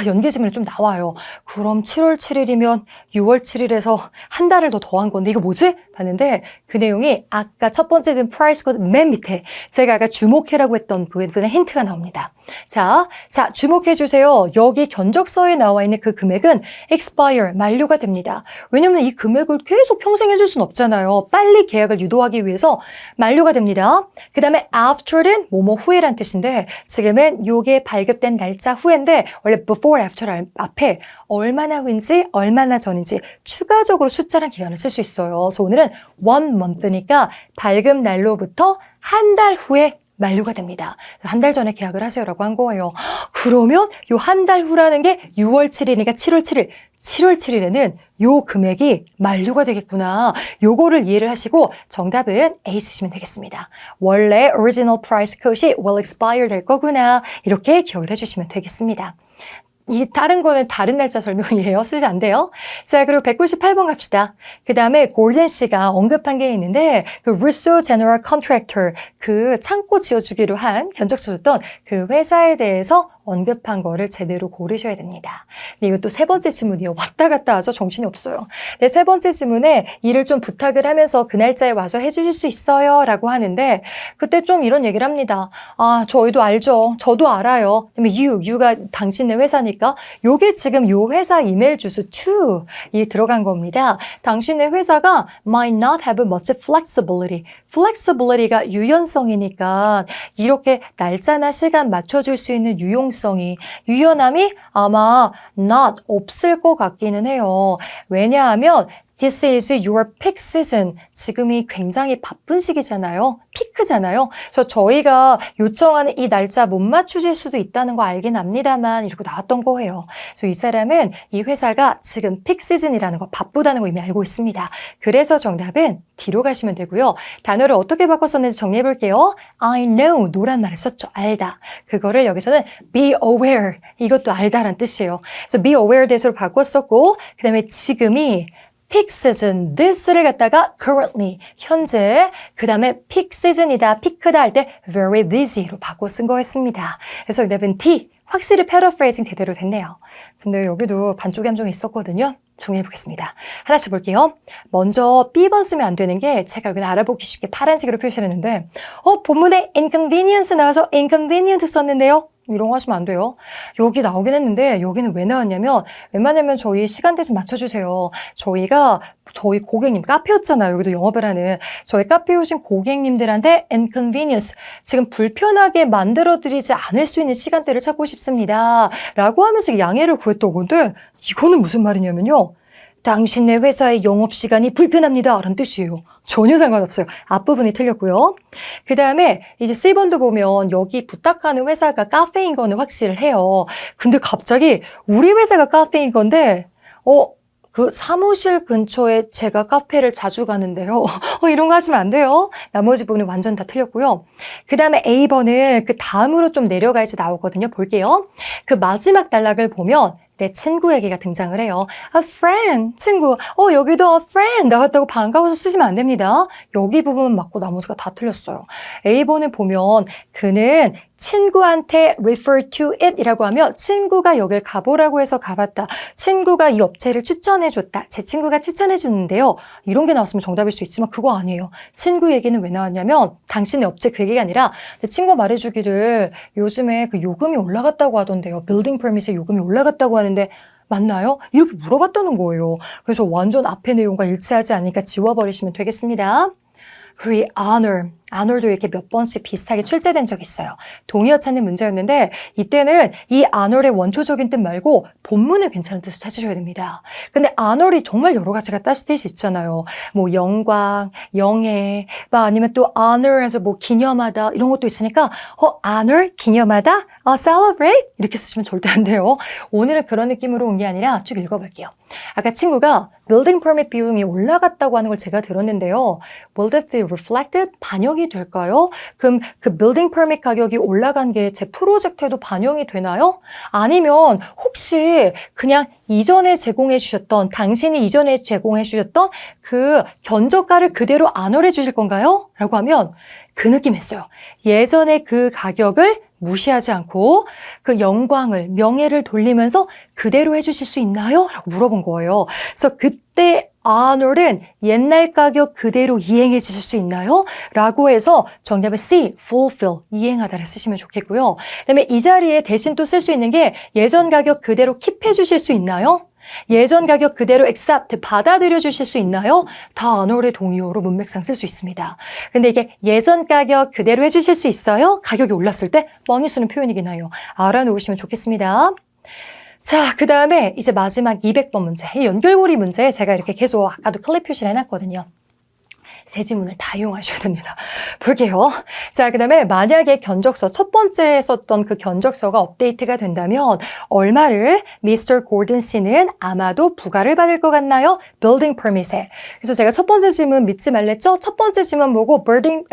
S1: 연계 지문에 좀 나와요. 그럼 7월 7일이면 6월 7일에서 한 달을 더 더한 건데 이거 뭐지? 봤는데 그 내용이 아까 첫 번째 분 price 코드 맨 밑에 제가 아까 주목해라고 했던 부분의 힌트가 나옵니다. 자, 주목해 주세요. 여기 견적서에 나와 있는 그 금액은 expire, 만료가 됩니다. 왜냐면 이 금액을 계속 평생 해줄 수는 없잖아요. 빨리 계약을 유도하기 위해서 만료가 됩니다. 그 다음에 after는 뭐뭐 후에란 뜻인데 지금은 요게 발급된 날짜 후인데 원래 before, after 앞에 얼마나 후인지 얼마나 전인지 추가적으로 숫자랑 기간을 쓸 수 있어요. 그래서 오늘은 one month니까 발급 날로부터 한 달 후에 만료가 됩니다. 한 달 전에 계약을 하세요라고 한 거예요. 그러면 요 한 달 후라는 게 6월 7일이니까 7월 7일. 7월 7일에는 요 금액이 만료가 되겠구나. 요거를 이해를 하시고 정답은 A 쓰시면 되겠습니다. 원래 original price quote이 will expire 될 거구나. 이렇게 기억을 해주시면 되겠습니다. 이 다른 거는 다른 날짜 설명이에요. 쓰면 안 돼요. 자, 그리고 198번 갑시다. 그 다음에 골든 씨가 언급한 게 있는데 그 Russo General Contractor 그 창고 지어주기로 한 견적서 줬던 그 회사에 대해서 언급한 거를 제대로 고르셔야 됩니다. 근데 이거 또 세 번째 지문이요. 왔다 갔다 하죠. 정신이 없어요. 네, 세 번째 지문에 일을 좀 부탁을 하면서 그 날짜에 와서 해주실 수 있어요? 라고 하는데 그때 좀 이런 얘기를 합니다. 아, 저희도 알죠. 저도 알아요. 그다음에 you가 당신의 회사니까 요게 지금 요 회사 이메일 주소 to 이 들어간 겁니다. 당신의 회사가 might not have much flexibility. flexibility가 유연성이니까 이렇게 날짜나 시간 맞춰줄 수 있는 유연함이 아마 not 없을 것 같기는 해요. 왜냐하면 This is your peak season. 지금이 굉장히 바쁜 시기잖아요. 피크잖아요. 그래서 저희가 요청하는 이 날짜 못 맞추실 수도 있다는 거 알긴 압니다만 이러고 나왔던 거예요. 그래서 이 사람은 이 회사가 지금 픽 시즌이라는 거 바쁘다는 거 이미 알고 있습니다. 그래서 정답은 D로 가시면 되고요. 단어를 어떻게 바꿨었는지 정리해 볼게요. I know, 노란 말을 썼죠. 알다. 그거를 여기서는 be aware. 이것도 알다란 뜻이에요. 그래서 be aware 대수로 바꿨었고 그 다음에 지금이 peak season, this를 갖다가 currently, 현재, 그 다음에 peak season이다, 피크다 할 때 very busy로 바꿔 쓴 거였습니다. 그래서 정답은 D, 확실히 paraphrasing 제대로 됐네요. 근데 여기도 반쪽이 함정이 있었거든요. 정리해 보겠습니다. 하나씩 볼게요. 먼저 B번 쓰면 안 되는 게 제가 그냥 알아보기 쉽게 파란색으로 표시를 했는데 본문에 inconvenience 나와서 inconvenient 썼는데요. 이런 거 하시면 안 돼요. 여기 나오긴 했는데 여기는 왜 나왔냐면 웬만하면 저희 시간대 좀 맞춰주세요. 저희 고객님 카페였잖아요. 여기도 영업을 하는 저희 카페에 오신 고객님들한테 inconvenience 지금 불편하게 만들어드리지 않을 수 있는 시간대를 찾고 싶습니다. 라고 하면서 양해를 구했던 건데 이거는 무슨 말이냐면요. 당신의 회사의 영업시간이 불편합니다. 라는 뜻이에요. 전혀 상관없어요. 앞부분이 틀렸고요. 그 다음에 이제 C번도 보면 여기 부탁하는 회사가 카페인 거는 확실해요. 근데 갑자기 우리 회사가 카페인 건데 그 사무실 근처에 제가 카페를 자주 가는데요. 이런 거 하시면 안 돼요. 나머지 부분은 완전 다 틀렸고요. 그 다음에 A번은 그 다음으로 좀 내려가야지 나오거든요. 볼게요. 그 마지막 단락을 보면 내 친구 얘기가 등장을 해요. A friend, 친구. 여기도 a friend 나왔다고 반가워서 쓰시면 안 됩니다. 여기 부분 맞고 나머지가 다 틀렸어요. A번을 보면 그는 친구한테 refer to it 이라고 하면 친구가 여길 가보라고 해서 가봤다. 친구가 이 업체를 추천해줬다. 제 친구가 추천해주는데요. 이런 게 나왔으면 정답일 수 있지만 그거 아니에요. 친구 얘기는 왜 나왔냐면 당신의 업체 그 얘기가 아니라 내 친구가 말해주기를 요즘에 그 요금이 올라갔다고 하던데요. 빌딩 퍼밋의 요금이 올라갔다고 하는데 맞나요? 이렇게 물어봤다는 거예요. 그래서 완전 앞의 내용과 일치하지 않으니까 지워버리시면 되겠습니다. 그리고 honor도 이렇게 몇 번씩 비슷하게 출제된 적이 있어요. 동의어 찾는 문제였는데 이때는 이 honor의 원초적인 뜻 말고 본문에 괜찮은 뜻을 찾으셔야 됩니다. 근데 honor이 정말 여러 가지가 뜻이 있잖아요. 뭐 영광, 영예, 아니면 또 honor에서 뭐 기념하다 이런 것도 있으니까 honor, 기념하다, celebrate 이렇게 쓰시면 절대 안 돼요. 오늘은 그런 느낌으로 온 게 아니라 쭉 읽어볼게요. 아까 친구가 빌딩 퍼밋 비용이 올라갔다고 하는 걸 제가 들었는데요. Will that be reflected? 반영이 될까요? 그럼 그 빌딩 퍼밋 가격이 올라간 게 제 프로젝트에도 반영이 되나요? 아니면 혹시 그냥 당신이 이전에 제공해 주셨던 그 견적가를 그대로 안월해 주실 건가요? 라고 하면 그 느낌이었어요. 예전에 그 가격을 무시하지 않고 그 영광을, 명예를 돌리면서 그대로 해주실 수 있나요? 라고 물어본 거예요. 그래서 그때 honor은 옛날 가격 그대로 이행해 주실 수 있나요? 라고 해서 정답은 C, fulfill, 이행하다를 쓰시면 좋겠고요. 그다음에 이 자리에 대신 또 쓸 수 있는 게 예전 가격 그대로 킵해 주실 수 있나요? 예전 가격 그대로 accept, 받아들여 주실 수 있나요? 다 honor의 동의어로 문맥상 쓸 수 있습니다. 근데 이게 예전 가격 그대로 해주실 수 있어요? 가격이 올랐을 때 많이 쓰는 표현이긴 해요. 알아놓으시면 좋겠습니다. 자, 그 다음에 이제 마지막 200번 문제. 이 연결고리 문제 제가 이렇게 계속 아까도 클립 표시를 해놨거든요. 세 지문을 다 이용하셔야 됩니다. 볼게요. 자, 그 다음에 만약에 견적서, 첫 번째 썼던 그 견적서가 업데이트가 된다면 얼마를 미스터 고든 씨는 아마도 부과를 받을 것 같나요? 빌딩 퍼밋에. 그래서 제가 첫 번째 질문 믿지 말랬죠? 첫 번째 질문 보고 빌딩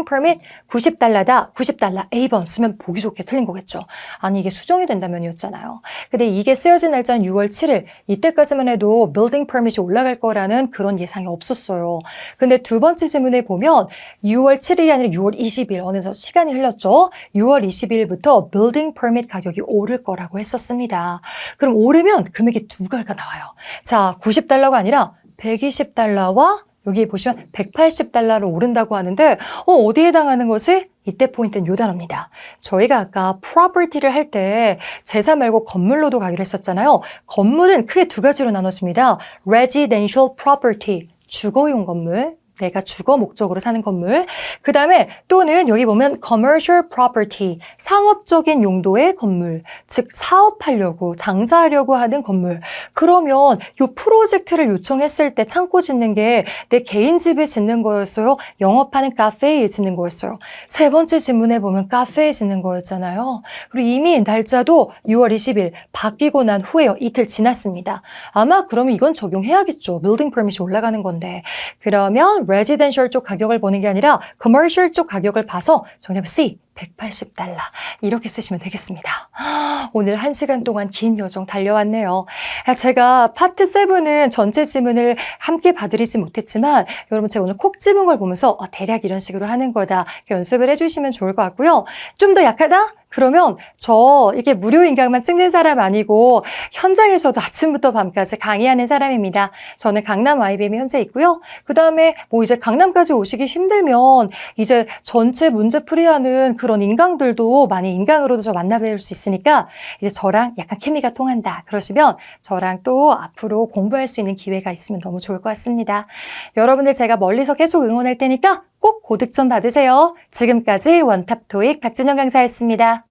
S1: 퍼밋 $90다. $90. A번 쓰면 보기 좋게 틀린 거겠죠. 아니 이게 수정이 된다면이었잖아요. 근데 이게 쓰여진 날짜는 6월 7일. 이때까지만 해도 빌딩 퍼밋이 올라갈 거라는 그런 예상이 없었어요. 근데 두 번째 질문에 보면 6월 7일이 아니라 6월 20일 어느덧 시간이 흘렀죠. 6월 20일부터 빌딩 퍼밋 가격이 오를 거라고 했었습니다. 그럼 오르면 금액이 두 가지가 나와요. 자, $90가 아니라 $120와 여기 보시면 $180로 오른다고 하는데 어디에 해당하는 거지? 이때 포인트는 요 단어입니다. 저희가 아까 property를 할 때 재산 말고 건물로도 가기로 했었잖아요. 건물은 크게 두 가지로 나눠집니다. residential property, 주거용 건물. 내가 주거 목적으로 사는 건물. 그 다음에 또는 여기 보면 commercial property, 상업적인 용도의 건물. 즉 사업하려고, 장사하려고 하는 건물. 그러면 이 프로젝트를 요청했을 때 창고 짓는 게 내 개인 집에 짓는 거였어요? 영업하는 카페에 짓는 거였어요? 세 번째 질문에 보면 카페에 짓는 거였잖아요. 그리고 이미 날짜도 6월 20일 바뀌고 난 후에요. 이틀 지났습니다. 아마 그러면 이건 적용해야겠죠. 빌딩 퍼밋이 올라가는 건데. 그러면 레지던셜 쪽 가격을 보는 게 아니라 커머셜 쪽 가격을 봐서 정답 C, $180. 이렇게 쓰시면 되겠습니다. 오늘 1시간 동안 긴 여정 달려왔네요. 제가 파트 7은 전체 지문을 함께 봐드리지 못했지만 여러분 제가 오늘 콕 집은 걸 보면서 대략 이런 식으로 하는 거다. 연습을 해주시면 좋을 것 같고요. 좀 더 약하다? 그러면 저 이게 무료 인강만 찍는 사람 아니고 현장에서도 아침부터 밤까지 강의하는 사람입니다. 저는 강남 YBM에 현재 있고요. 그 다음에 뭐 이제 강남까지 오시기 힘들면 이제 전체 문제 풀이하는 그런 인강들도 많이 인강으로도 저 만나뵐 수 있으니까 이제 저랑 약간 케미가 통한다. 그러시면 저랑 또 앞으로 공부할 수 있는 기회가 있으면 너무 좋을 것 같습니다. 여러분들 제가 멀리서 계속 응원할 테니까 꼭 고득점 받으세요. 지금까지 원탑 토익 박진영 강사였습니다.